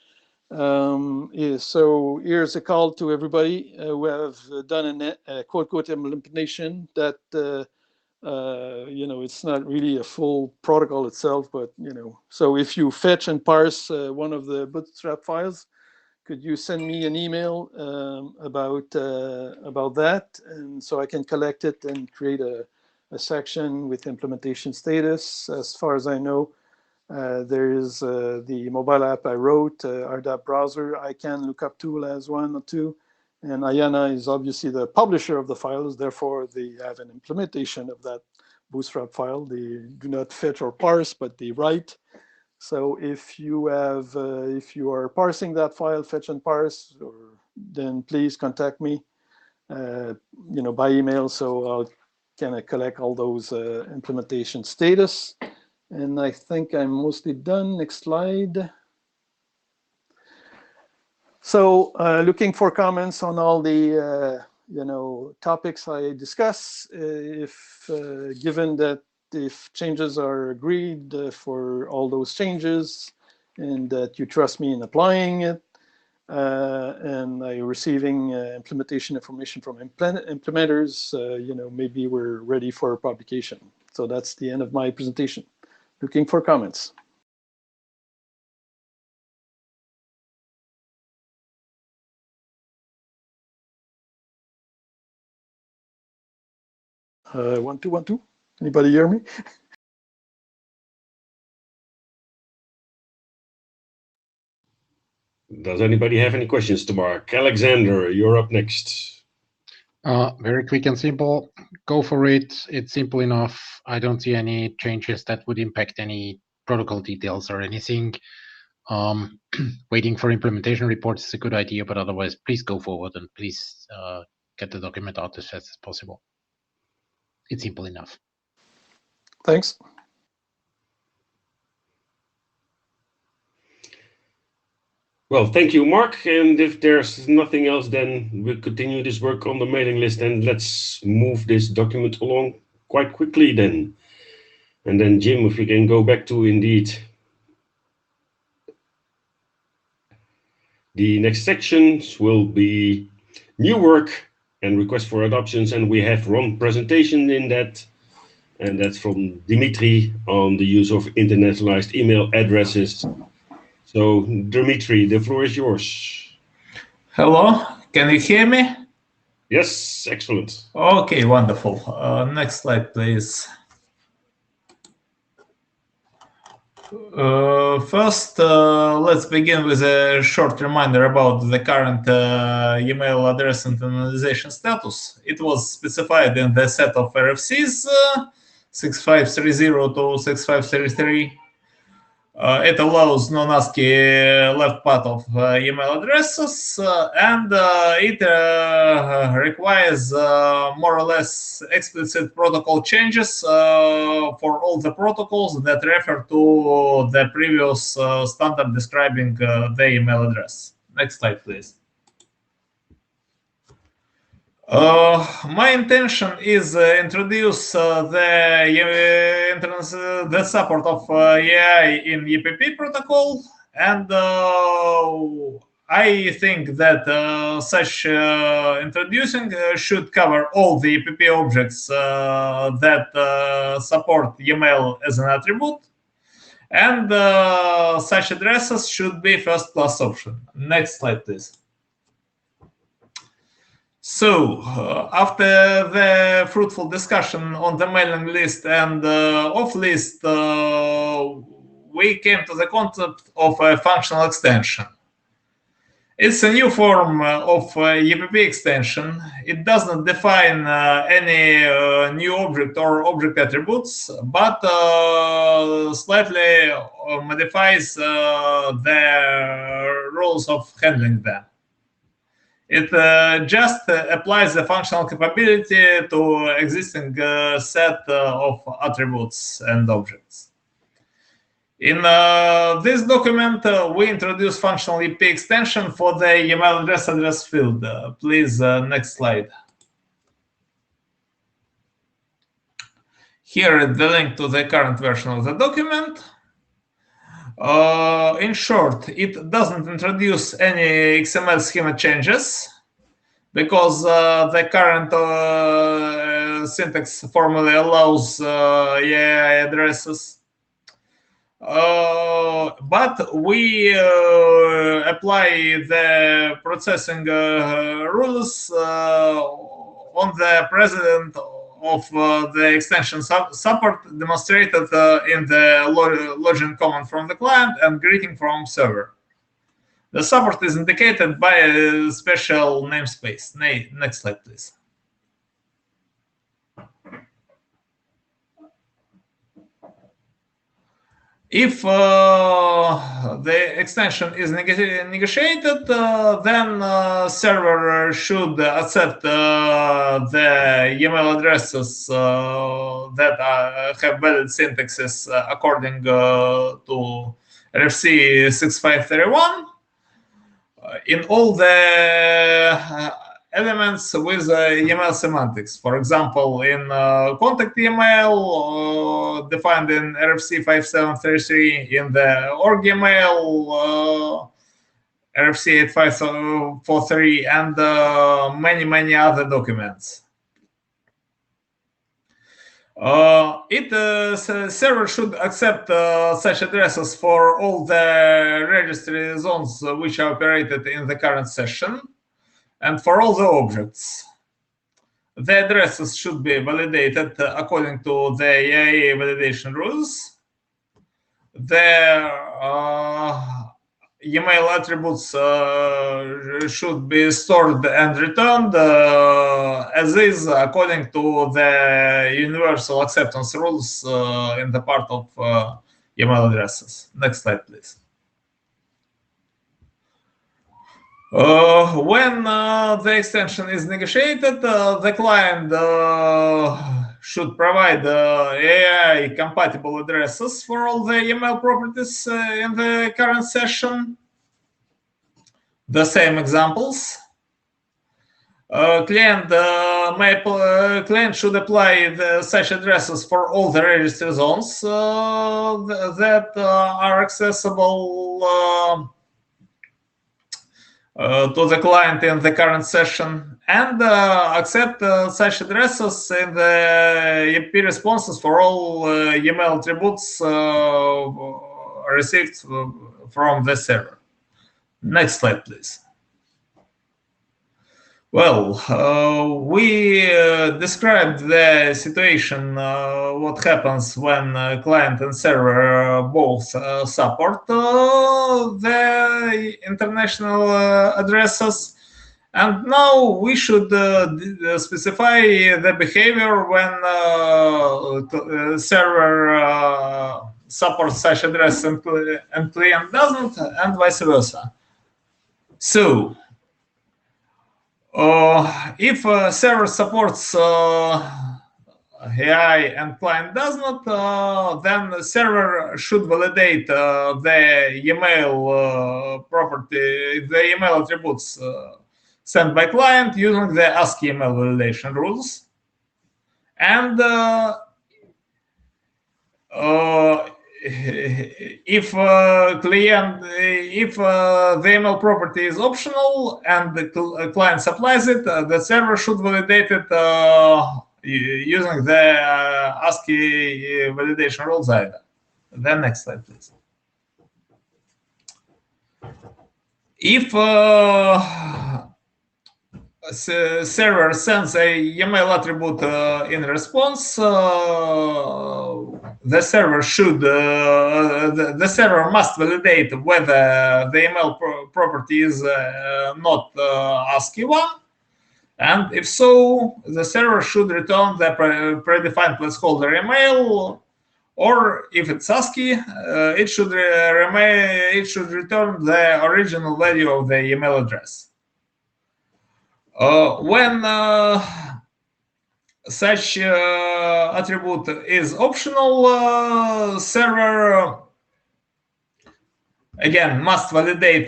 So here's a call to everybody who have done a quote implementation that it's not really a full protocol itself, but so if you fetch and parse one of the Bootstrap files, could you send me an email about that, and so I can collect it and create a section with implementation status. As far as I know, there is the mobile app I wrote, RDAP browser, ICANN lookup tool as one or two, And IANA is obviously the publisher of the files, therefore they have an implementation of that bootstrap file. They do not fetch or parse, but they write. So if you have, if you are parsing that file, fetch and parse, then please contact me, by email. So I'll kind of collect all those implementation status. And I think I'm mostly done. Next slide. So looking for comments on all the topics I discuss. If given that if changes are agreed for all those changes, and that you trust me in applying it, and I'm receiving implementation information from implementers, maybe we're ready for publication. So that's the end of my presentation. Looking for comments. One, two, 1, 2. Anybody hear me? Does anybody have any questions to Mark? Alexander, you're up next. Very quick and simple. Go for it. It's simple enough. I don't see any changes that would impact any protocol details or anything. Waiting for implementation reports is a good idea, but otherwise, please go forward and please get the document out as fast as possible. It's simple enough. Thanks. Well, thank you, Mark. And if there's nothing else, then we'll continue this work on the mailing list, and let's move this document along quite quickly then. And then, Jim, if we can go back to indeed the next sections will be new work and request for adoptions, and we have Ron presentation in that, and that's from Dimitri on the use of internationalized email addresses. So, Dimitri, the floor is yours. Hello, can you hear me? Yes, excellent. Okay, wonderful. Next slide, please. First, let's begin with a short reminder about the current email address internalization status. It was specified in the set of RFCs 6530 to 6533. It allows non-ASCII left part of email addresses, and it requires more or less explicit protocol changes for all the protocols that refer to the previous standard describing the email address. Next slide, please. My intention is introduce the support of AI in EPP protocol, and I think that such introducing should cover all the EPP objects that support email as an attribute, and such addresses should be first-class option. Next slide, please. So, after the fruitful discussion on the mailing list and off list, we came to the concept of a functional extension. It's a new form of EPP extension. It does not define any new object or object attributes, but slightly modifies the rules of handling them. It just applies the functional capability to existing set of attributes and objects. In this document, we introduce functional EP extension for the email address field. Please, next slide. Here is the link to the current version of the document. In short, it doesn't introduce any XML schema changes because the current syntax formally allows AI addresses. But we apply the processing rules on the precedent of the extension support demonstrated in the login command from the client and greeting from server. The support is indicated by a special namespace. Next slide, please. If the extension is negotiated, then server should accept the email addresses that have valid syntaxes according to RFC 6531 in all the elements with email semantics. For example, in contact email defined in RFC 5733, in the org email RFC 8543, and many other documents. Server should accept such addresses for all the registry zones which are operated in the current session, and for all the objects. The addresses should be validated according to the IAEA validation rules. The email attributes should be stored and returned as is according to the universal acceptance rules in the part of email addresses. Next slide, please. When the extension is negotiated, the client should provide AI-compatible addresses for all the email properties in the current session. The same examples. Client should apply such addresses for all the registry zones that are accessible to the client in the current session, and accept such addresses in the EP responses for all email attributes received from the server. Next slide, please. Well, we described the situation, what happens when client and server both support the international addresses. And now we should specify the behavior when server supports such address and client doesn't, and vice versa. So, if server supports AI and client does not, then the server should validate the email property, the email attributes sent by client using the ASCII email validation rules. And if the email property is optional and the client supplies it, the server should validate it using the ASCII validation rules either. Then next slide, please. If server sends a email attribute in response, the server must validate whether the email property is not ASCII one, and if so, the server should return the predefined placeholder email, or if it's ASCII, it should return the original value of the email address. When such attribute is optional, server again must validate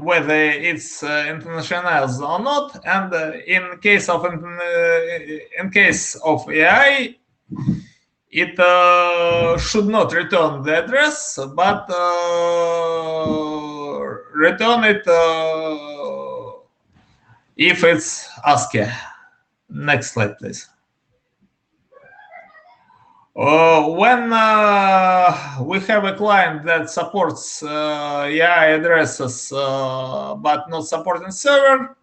whether it's internationalized or not, and in case of AI, it should not return the address, but return it if it's ASCII. Next slide, please. When we have a client that supports AI addresses but not supporting server,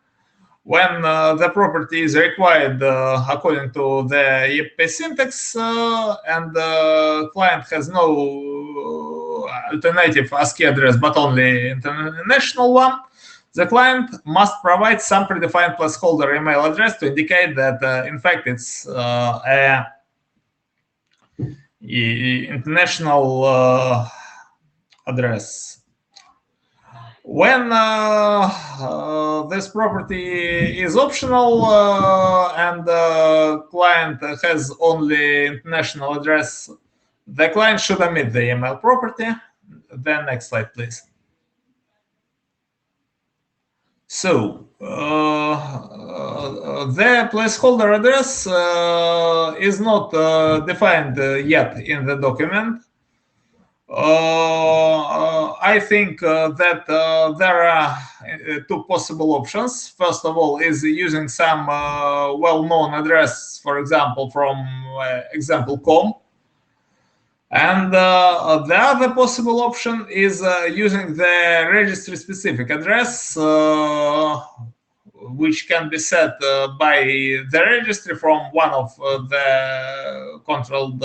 when the property is required according to the EP syntax and the client has no alternative ASCII address, but only international one, the client must provide some predefined placeholder email address to indicate that, in fact, it's a international address. When this property is optional and the client has only international address, the client should omit the email property. Then next slide, please. So the placeholder address is not defined yet in the document. I think that there are two possible options. First of all, is using some well-known address, for example, from example.com. And the other possible option is using the registry-specific address, which can be set by the registry from one of the controlled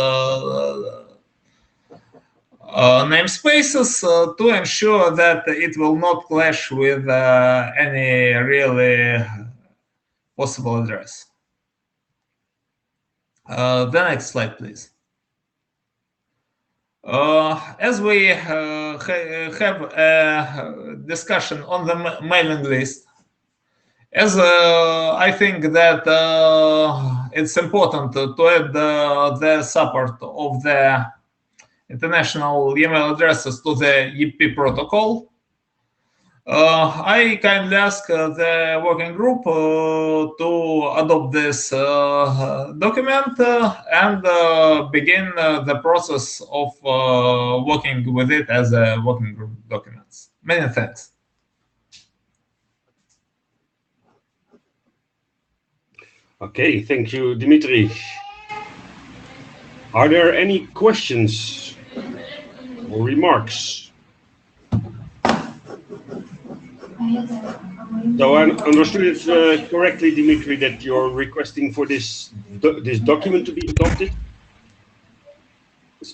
namespaces to ensure that it will not clash with any really possible address. The next slide, please. As we have a discussion on the mailing list, as I think that it's important to add the support of the international email addresses to the EP protocol, I kindly ask the working group to adopt this document and begin the process of working with it as a working group documents. Many thanks. Okay, thank you, Dimitri. Are there any questions or remarks? So I understood it correctly, Dimitri, that you're requesting for this document to be adopted?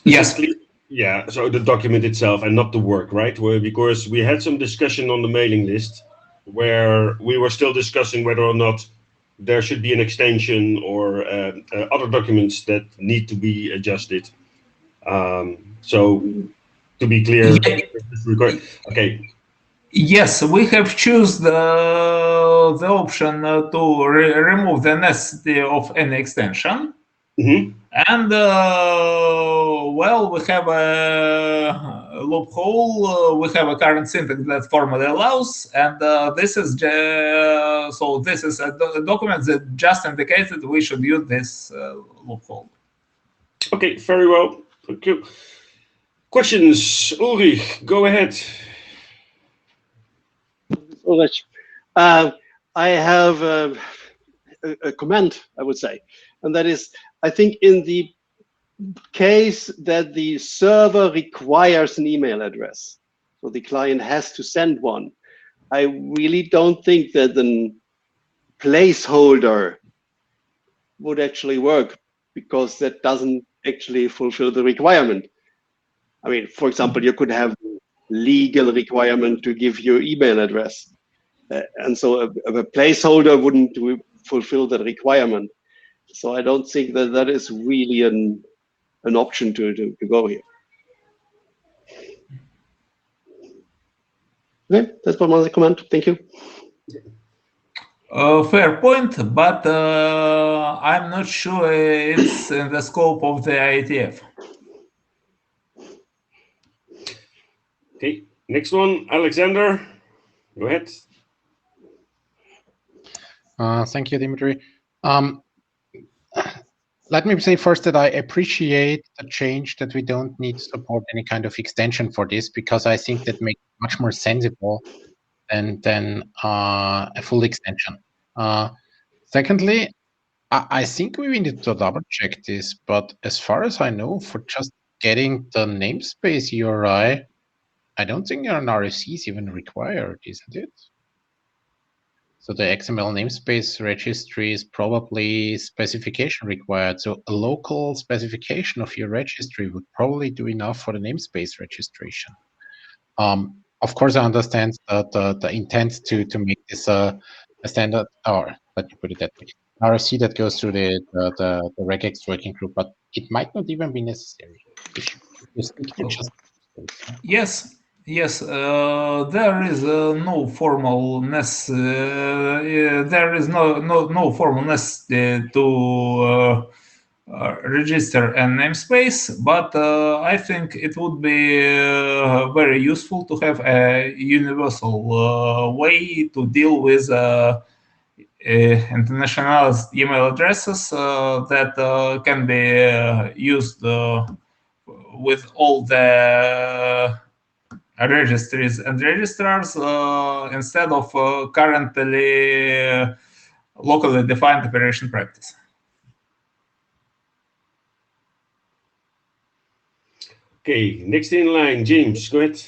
Yes. Yeah, so the document itself and not the work, right? Because we had some discussion on the mailing list where we were still discussing whether or not there should be an extension or other documents that need to be adjusted. So to be clear, okay. Yes, we have chosen the option to remove the necessity of any extension. Mm-hmm. And well, we have a loophole. We have a current syntax that formally allows, and this is so this is a document that just indicates that we should use this loophole. Okay, very well. Thank you. Questions, Ulrich? Go ahead. Ulrich, I have a comment, I would say, and that is, I think in the case that the server requires an email address, so the client has to send one, I really don't think that the placeholder would actually work, because that doesn't actually fulfill the requirement. I mean, for example, you could have legal requirement to give your email address. And so a placeholder wouldn't fulfill that requirement. So I don't think that that is really an option to go here. Okay, that's my comment. Thank you. Fair point, but I'm not sure it's in the scope of the IETF. Okay, next one, Alexander. Go ahead. Thank you, Dimitri. Let me say first that I appreciate the change that we don't need to support any kind of extension for this, because I think that makes it much more sensible than a full extension. Secondly, I think we need to double check this, but as far as I know, for just getting the namespace URI, I don't think an RFC is even required, isn't it? So the XML namespace registry is probably specification required. So a local specification of your registry would probably do enough for the namespace registration. Of course, I understand the intent to make this a standard, or let me put it that way, RFC that goes through the regex working group, but it might not even be necessary if you stick to just namespace. Yes, yes. There is no formal there is no formal necessity to register a namespace, but I think it would be very useful to have a universal way to deal with international email addresses that can be used with all the registries and registrars instead of currently locally defined operation practice. Okay, next in line, James, go ahead.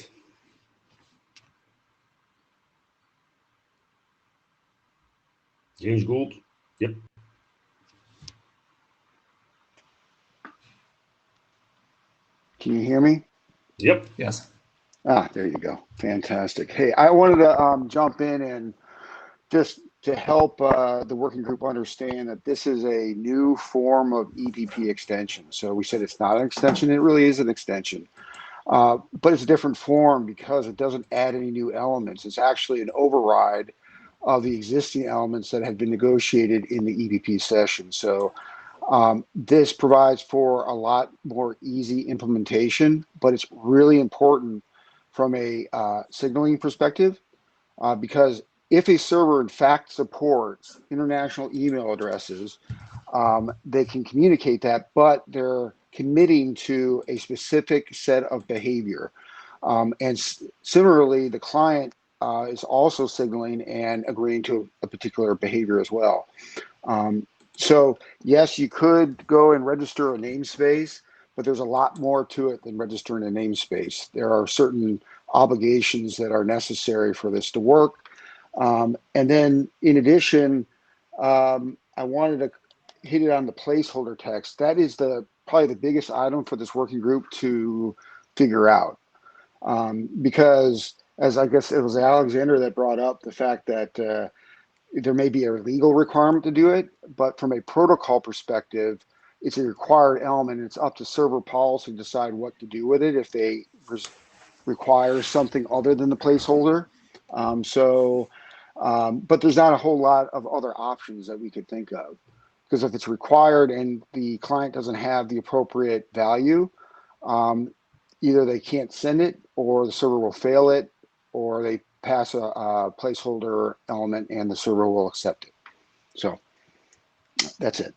James Gould, yep. Can you hear me? Yep. Yes. Ah, there you go. Fantastic. Hey, I wanted to jump in and just to help the working group understand that this is a new form of EPP extension. So we said it's not an extension. It really is an extension. But it's a different form because it doesn't add any new elements. It's actually an override of the existing elements that have been negotiated in the EPP session. So this provides for a lot more easy implementation, but it's really important from a signaling perspective because if a server in fact supports international email addresses, they can communicate that, but they're committing to a specific set of behavior. And similarly, the client is also signaling and agreeing to a particular behavior as well. So yes, you could go and register a namespace, but there's a lot more to it than registering a namespace. There are certain obligations that are necessary for this to work. And then in addition, I wanted to hit it on the placeholder text. That is probably the biggest item for this working group to figure out. Because as I guess it was Alexander that brought up the fact that there may be a legal requirement to do it, but from a protocol perspective, it's a required element. It's up to server policy to decide what to do with it if they require something other than the placeholder. But there's not a whole lot of other options that we could think of. Because if it's required and the client doesn't have the appropriate value, either they can't send it or the server will fail it, or they pass a placeholder element and the server will accept it. So that's it.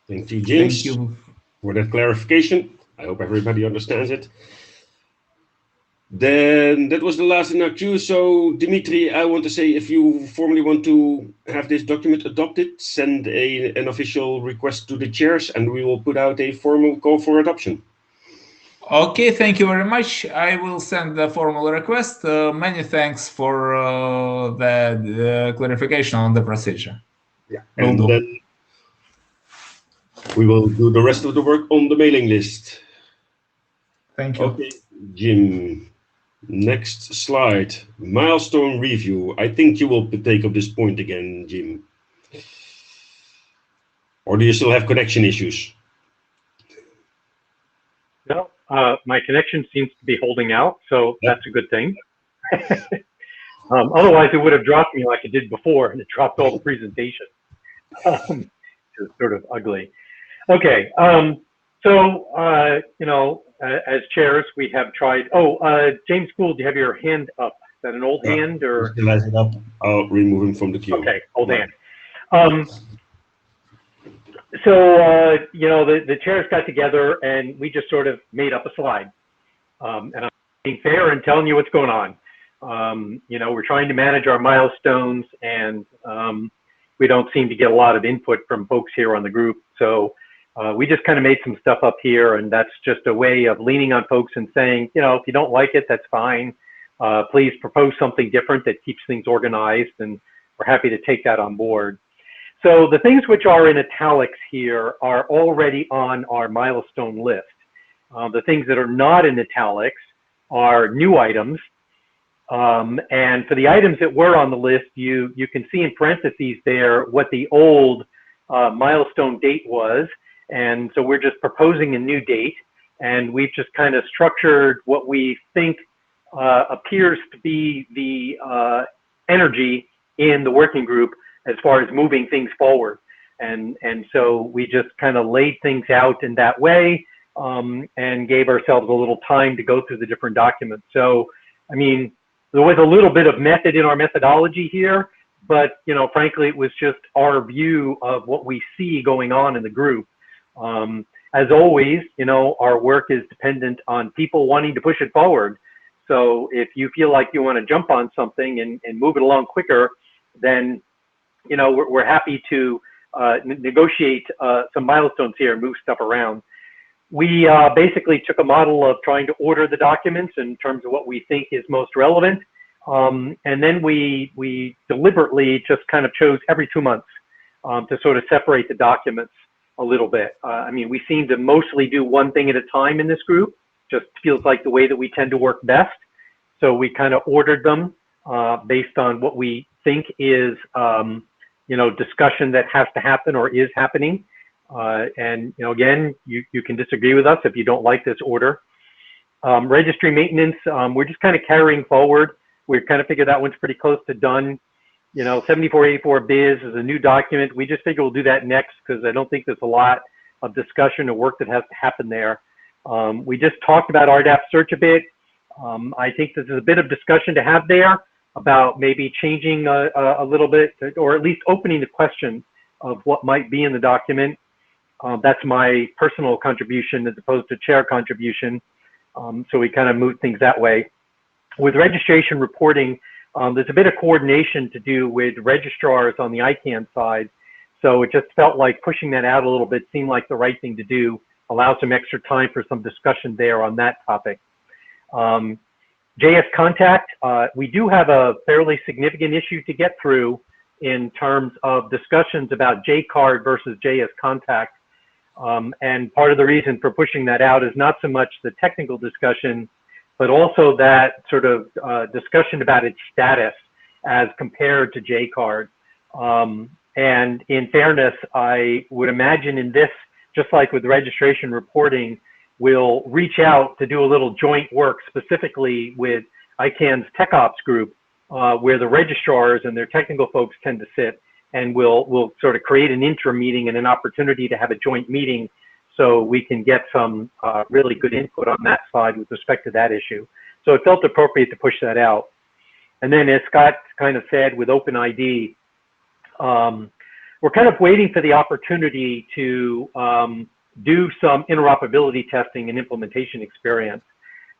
Thank you, James, Thank you. for that clarification. I hope everybody understands it. Then that was the last in our queue. So Dimitri, I want to say if you formally want to have this document adopted, send an official request to the chairs and we will put out a formal call for adoption. Okay, thank you very much. I will send the formal request. Many thanks for the clarification on the procedure. Yeah, and then we will do the rest of the work on the mailing list. Thank you. Okay, Jim. Next slide, milestone review. I think you will take up this point again, Jim. Or do you still have connection issues? No, my connection seems to be holding out, so that's a good thing. Otherwise, it would have dropped me like it did before, and it dropped all the presentation. It's sort of ugly. Okay, as chairs, we have tried. James Gould, do you have your hand up? Is that an old hand or? I'll remove him from the queue. Okay, old hand. The chairs got together and we just sort of made up a slide. And I'm being fair and telling you what's going on. We're trying to manage our milestones and we don't seem to get a lot of input from folks here on the group. So we just kind of made some stuff up here, and that's just a way of leaning on folks and saying, if you don't like it, that's fine. please propose something different that keeps things organized, and we're happy to take that on board. So the things which are in italics here are already on our milestone list. The things that are not in italics are new items. And for the items that were on the list, you can see in parentheses there what the old milestone date was. And so we're just proposing a new date. And we've just kind of structured what we think appears to be the energy in the working group as far as moving things forward. And so we just kind of laid things out in that way, and gave ourselves a little time to go through the different documents. So, I mean, there was a little bit of method in our methodology here, but, you know, frankly, it was just our view of what we see going on in the group. As always, you know, our work is dependent on people wanting to push it forward. So if you feel like you want to jump on something and move it along quicker, then, you know, we're happy to negotiate some milestones here and move stuff around. We basically took a model of trying to order the documents in terms of what we think is most relevant. And then we deliberately just kind of chose every 2 months to sort of separate the documents a little bit. I mean, we seem to mostly do one thing at a time in this group. Just feels like the way that we tend to work best. So we kind of ordered them based on what we think is, you know, discussion that has to happen or is happening. And, you know, again, you can disagree with us if you don't like this order. Registry maintenance, we're just kind of carrying forward. We've kind of figured that one's pretty close to done. You know, 7484 biz is a new document. We just figure we'll do that next because I don't think there's a lot of discussion or work that has to happen there. We just talked about RDAP search a bit. I think there's a bit of discussion to have there about maybe changing a little bit, or at least opening the question of what might be in the document. That's my personal contribution as opposed to chair contribution. So we kind of move things that way. With registration reporting, there's a bit of coordination to do with registrars on the ICANN side. So it just felt like pushing that out a little bit seemed like the right thing to do, allow some extra time for some discussion there on that topic. JS Contact, we do have a fairly significant issue to get through in terms of discussions about JCard versus JS Contact. And part of the reason for pushing that out is not so much the technical discussion, but also that sort of discussion about its status as compared to JCard. And in fairness, I would imagine in this, just like with registration reporting, we'll reach out to do a little joint work specifically with ICANN's Tech Ops group, where the registrars and their technical folks tend to sit, and we'll sort of create an interim meeting and an opportunity to have a joint meeting so we can get some really good input on that side with respect to that issue. So it felt appropriate to push that out. And then as Scott kind of said with OpenID, we're kind of waiting for the opportunity to do some interoperability testing and implementation experience.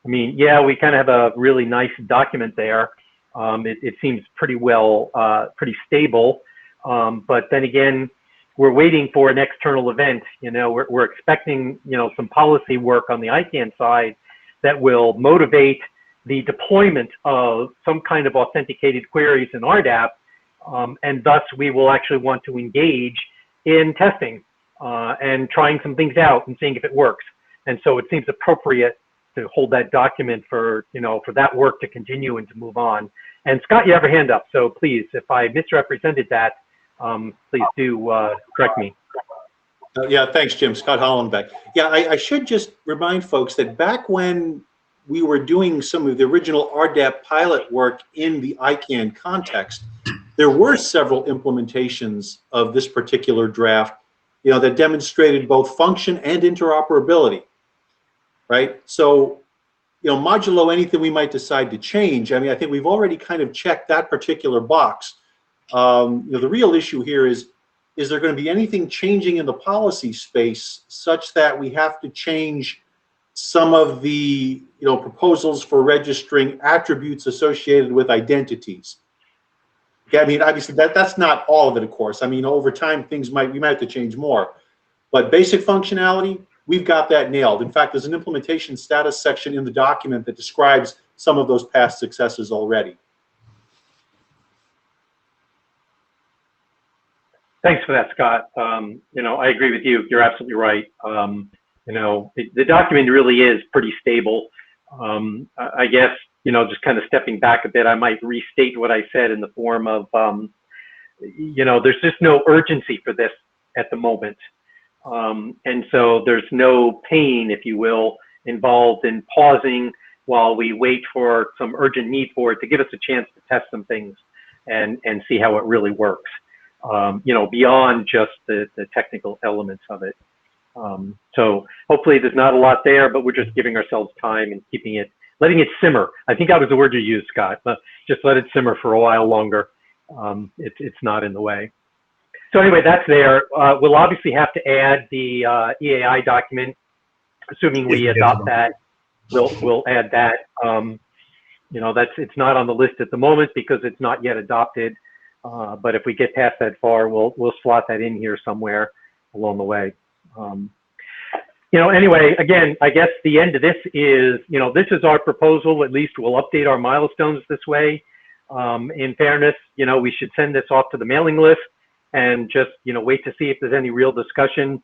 I mean, yeah, we kind of have a really nice document there. It seems pretty well, pretty stable. But then again, we're waiting for an external event. You know, we're expecting, you know, some policy work on the ICANN side that will motivate the deployment of some kind of authenticated queries in RDAP. And thus we will actually want to engage in testing and trying some things out and seeing if it works. And so it seems appropriate to hold that document for, you know, for that work to continue and to move on. And Scott, you have your hand up. So please, if I misrepresented that, please do correct me. Yeah, thanks, Jim. Scott Hollenbeck. Yeah, I should just remind folks that back when we were doing some of the original RDAP pilot work in the ICANN context, there were several implementations of this particular draft, you know, that demonstrated both function and interoperability, right? So, you know, modulo anything we might decide to change, I mean, I think we've already kind of checked that particular box. You know, the real issue here is there going to be anything changing in the policy space such that we have to change some of the, you know, proposals for registering attributes associated with identities? Okay, I mean, obviously that's not all of it, of course. I mean, over time, we might have to change more. But basic functionality, we've got that nailed. In fact, there's an implementation status section in the document that describes some of those past successes already. Thanks for that, Scott. I agree with you. You're absolutely right. The document really is pretty stable. I guess, just kind of stepping back a bit, I might restate what I said in the form of, there's just no urgency for this at the moment. And so there's no pain, if you will, involved in pausing while we wait for some urgent need for it to give us a chance to test some things and see how it really works. Beyond just the technical elements of it. So hopefully there's not a lot there, but we're just giving ourselves time and letting it simmer. I think that was the word you used, Scott. Just let it simmer for a while longer. It's not in the way. So anyway, that's there. We'll obviously have to add the EAI document, assuming we adopt that. We'll add that. It's not on the list at the moment because it's not yet adopted. But if we get past that far, we'll slot that in here somewhere along the way. Anyway, again, I guess the end of this is, this is our proposal. At least we'll update our milestones this way. In fairness, we should send this off to the mailing list and just, wait to see if there's any real discussion.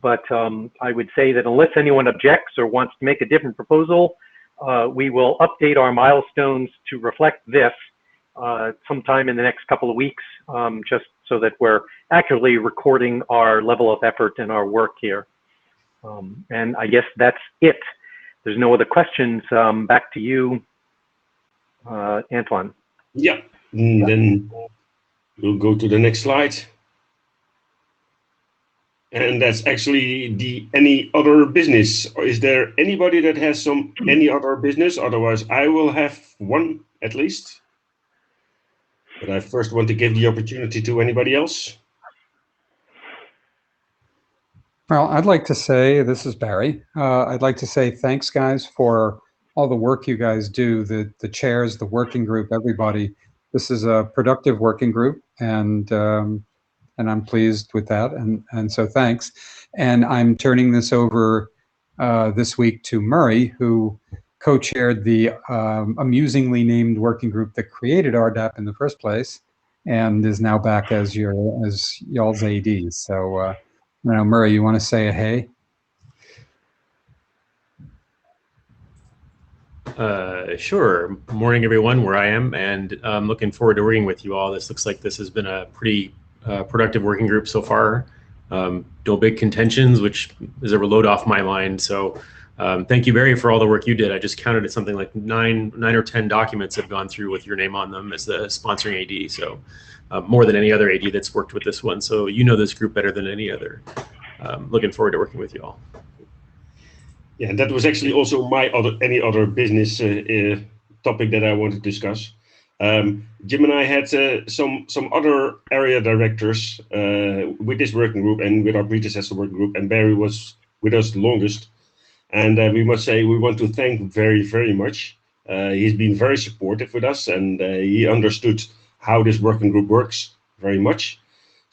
But I would say that unless anyone objects or wants to make a different proposal, we will update our milestones to reflect this sometime in the next couple of weeks, just so that we're accurately recording our level of effort and our work here. And I guess that's it. There's no other questions. Back to you, Antoine. Yeah, then we'll go to the next slide. And that's actually the any other business. Is there anybody that has any other business? Otherwise, I will have one at least. But I first want to give the opportunity to anybody else. Well, I'd like to say, this is Barry. I'd like to say thanks, guys, for all the work you guys do, the chairs, the working group, everybody. This is a productive working group, and I'm pleased with that, and so thanks. And I'm turning this over this week to Murray, who co-chaired the amusingly named working group that created RDAP in the first place, and is now back as y'all's AD. So, Murray, you want to say a hey? Sure. Morning, everyone, where I am, and I'm looking forward to working with you all. This looks like this has been a pretty productive working group so far. No big contentions, which is a load off my mind. So thank you, Barry, for all the work you did. I just counted it something like nine or 10 documents have gone through with your name on them as the sponsoring AD. So more than any other AD that's worked with this one. So you know this group better than any other. Looking forward to working with you all. Yeah, that was actually also my any other business topic that I wanted to discuss. Jim and I had some other area directors with this working group and with our predecessor working group, and Barry was with us the longest. And we must say we want to thank very, very much. He's been very supportive with us, and he understood how this working group works very much.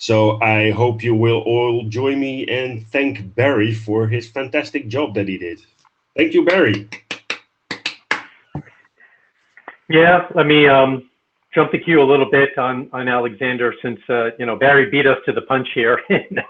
So I hope you will all join me and thank Barry for his fantastic job that he did. Thank you, Barry. Yeah, let me jump the queue a little bit on Alexander, since Barry beat us to the punch here and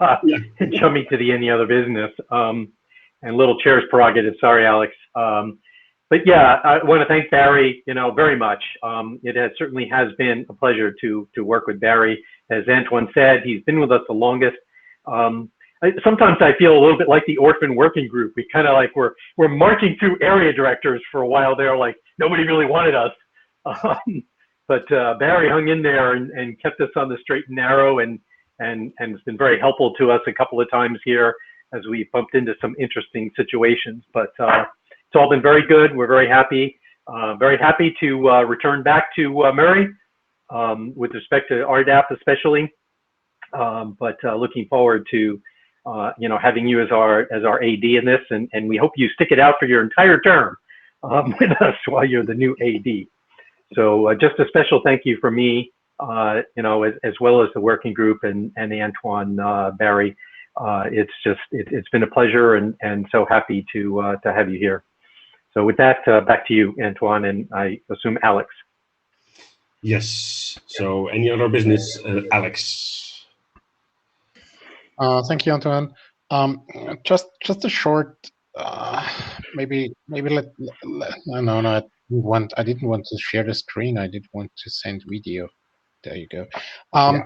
jumping to the any other business and little chair's prerogative. Sorry, Alex. But yeah, I want to thank Barry, very much. It certainly has been a pleasure to work with Barry. As Antoine said, he's been with us the longest. Sometimes I feel a little bit like the orphan working group. We kind of like we're marching through area directors for a while there, like nobody really wanted us. But Barry hung in there and kept us on the straight and narrow, and has been very helpful to us a couple of times here as we bumped into some interesting situations. But it's all been very good. We're very happy to return back to Murray with respect to RDAP especially. But looking forward to having you as our AD in this, and we hope you stick it out for your entire term with us while you're the new AD. So just a special thank you from me, as well as the working group and Antoine, Barry. It's been a pleasure, and so happy to have you here. So with that, back to you, Antoine, and I assume Alex. Yes. So any other business, Alex? Thank you, Antoine. Just a short, maybe no, I didn't want to share the screen. I did want to send video. There you go. I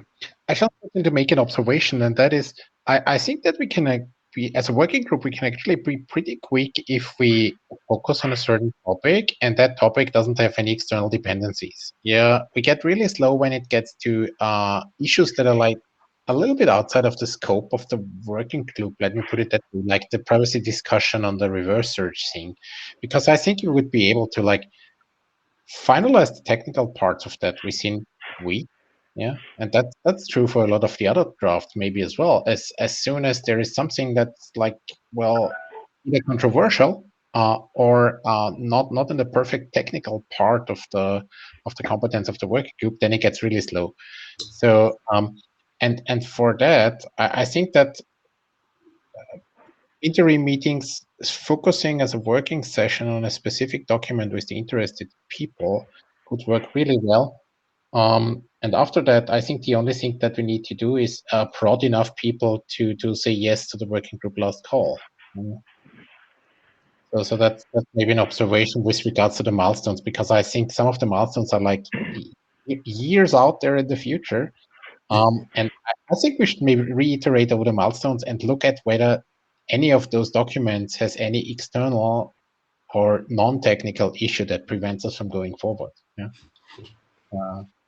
just wanted to make an observation, and that is, I think that we can as a working group, we can actually be pretty quick if we focus on a certain topic, and that topic doesn't have any external dependencies. Yeah, we get really slow when it gets to issues that are like a little bit outside of the scope of the working group. Let me put it that way, like the privacy discussion on the reverse search thing, because I think you would be able to like finalize the technical parts of that within weeks. Yeah, and that's true for a lot of the other drafts maybe as well. As soon as there is something that's like, well, either controversial or not in the perfect technical part of the competence of the working group, then it gets really slow. So and for that, I think that interim meetings focusing as a working session on a specific document with the interested people could work really well. And after that, I think the only thing that we need to do is prod enough people to say yes to the working group last call. So that's maybe an observation with regards to the milestones, because I think some of the milestones are like years out there in the future. And I think we should maybe reiterate over the milestones and look at whether any of those documents has any external or non-technical issue that prevents us from going forward. Yeah.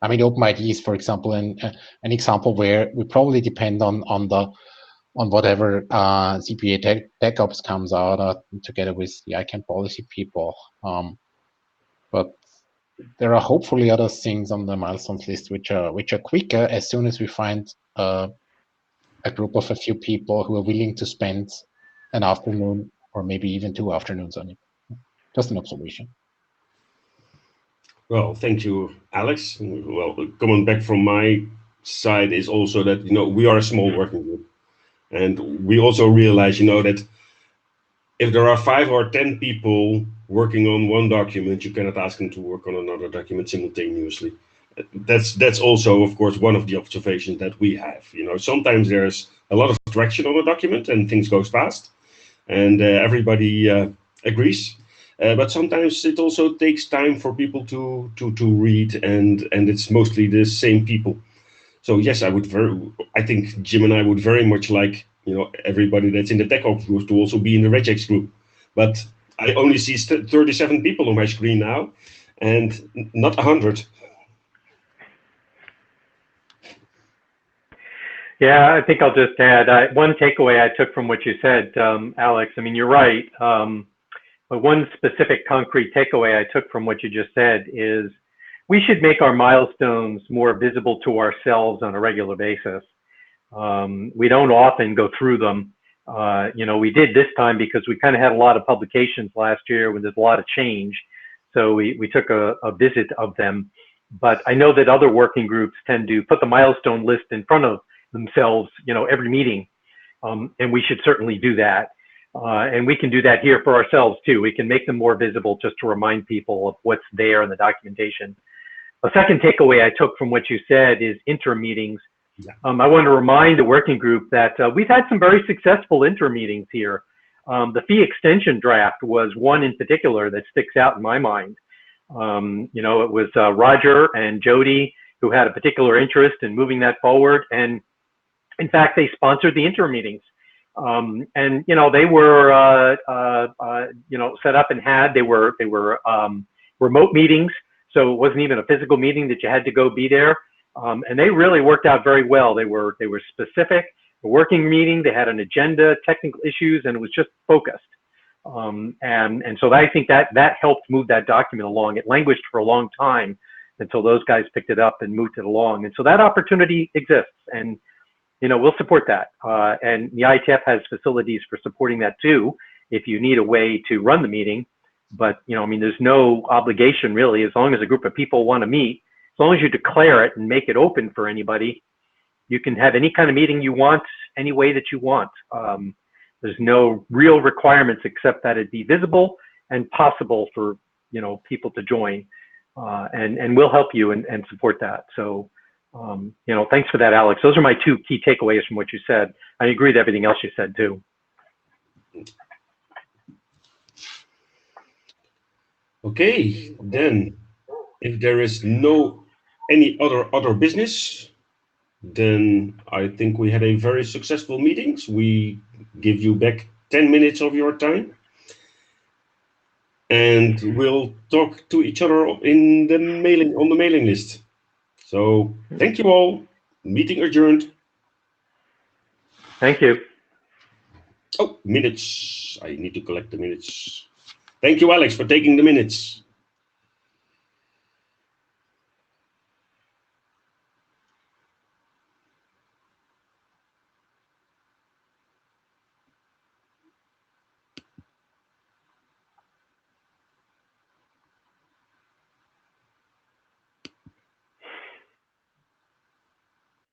I mean, OpenID is, for example, an example where we probably depend on whatever CPA TechOps comes out together with the ICANN policy people. But there are hopefully other things on the milestones list which are quicker as soon as we find a group of a few people who are willing to spend an afternoon or maybe even 2 afternoons on it. Just an observation. Well, thank you, Alex. Well, coming back from my side is also that, we are a small working group. And we also realize, that if there are 5 or 10 people working on one document, you cannot ask them to work on another document simultaneously. That's also, of course, one of the observations that we have. Sometimes there's a lot of traction on a document and things go fast, and everybody agrees. But sometimes it also takes time for people to read, and it's mostly the same people. So yes, I think Jim and I would very much like, everybody that's in the TechOps group to also be in the regex group. But I only see 37 people on my screen now, and not 100. Yeah, I think I'll just add one takeaway I took from what you said, Alex. I mean, you're right. But one specific concrete takeaway I took from what you just said is we should make our milestones more visible to ourselves on a regular basis. We don't often go through them. We did this time because we kind of had a lot of publications last year when there's a lot of change. So we took a visit of them. But I know that other working groups tend to put the milestone list in front of themselves, every meeting. And we should certainly do that. And we can do that here for ourselves too. We can make them more visible just to remind people of what's there in the documentation. A second takeaway I took from what you said is interim meetings. I want to remind the working group that we've had some very successful interim meetings here. The fee extension draft was one in particular that sticks out in my mind. It was Roger and Jody who had a particular interest in moving that forward. And in fact, they sponsored the interim meetings. They were, set up and they were remote meetings. So it wasn't even a physical meeting that you had to go be there. And they really worked out very well. They were specific, a working meeting. They had an agenda, technical issues, and it was just focused. And so I think that helped move that document along. It languished for a long time until those guys picked it up and moved it along. And so that opportunity exists, and we'll support that. And the IETF has facilities for supporting that too, if you need a way to run the meeting. But there's no obligation really, as long as a group of people want to meet. As long as you declare it and make it open for anybody, you can have any kind of meeting you want, any way that you want. There's no real requirements except that it be visible and possible for, people to join. And we'll help you and support that. So, thanks for that, Alex. Those are my two key takeaways from what you said. I agree with everything else you said too. Okay, then if there is no any other business, then I think we had a very successful meeting. We give you back 10 minutes of your time, and we'll talk to each other on the mailing list. So thank you all. Meeting adjourned. Thank you. Oh, minutes. I need to collect the minutes. Thank you, Alex, for taking the minutes.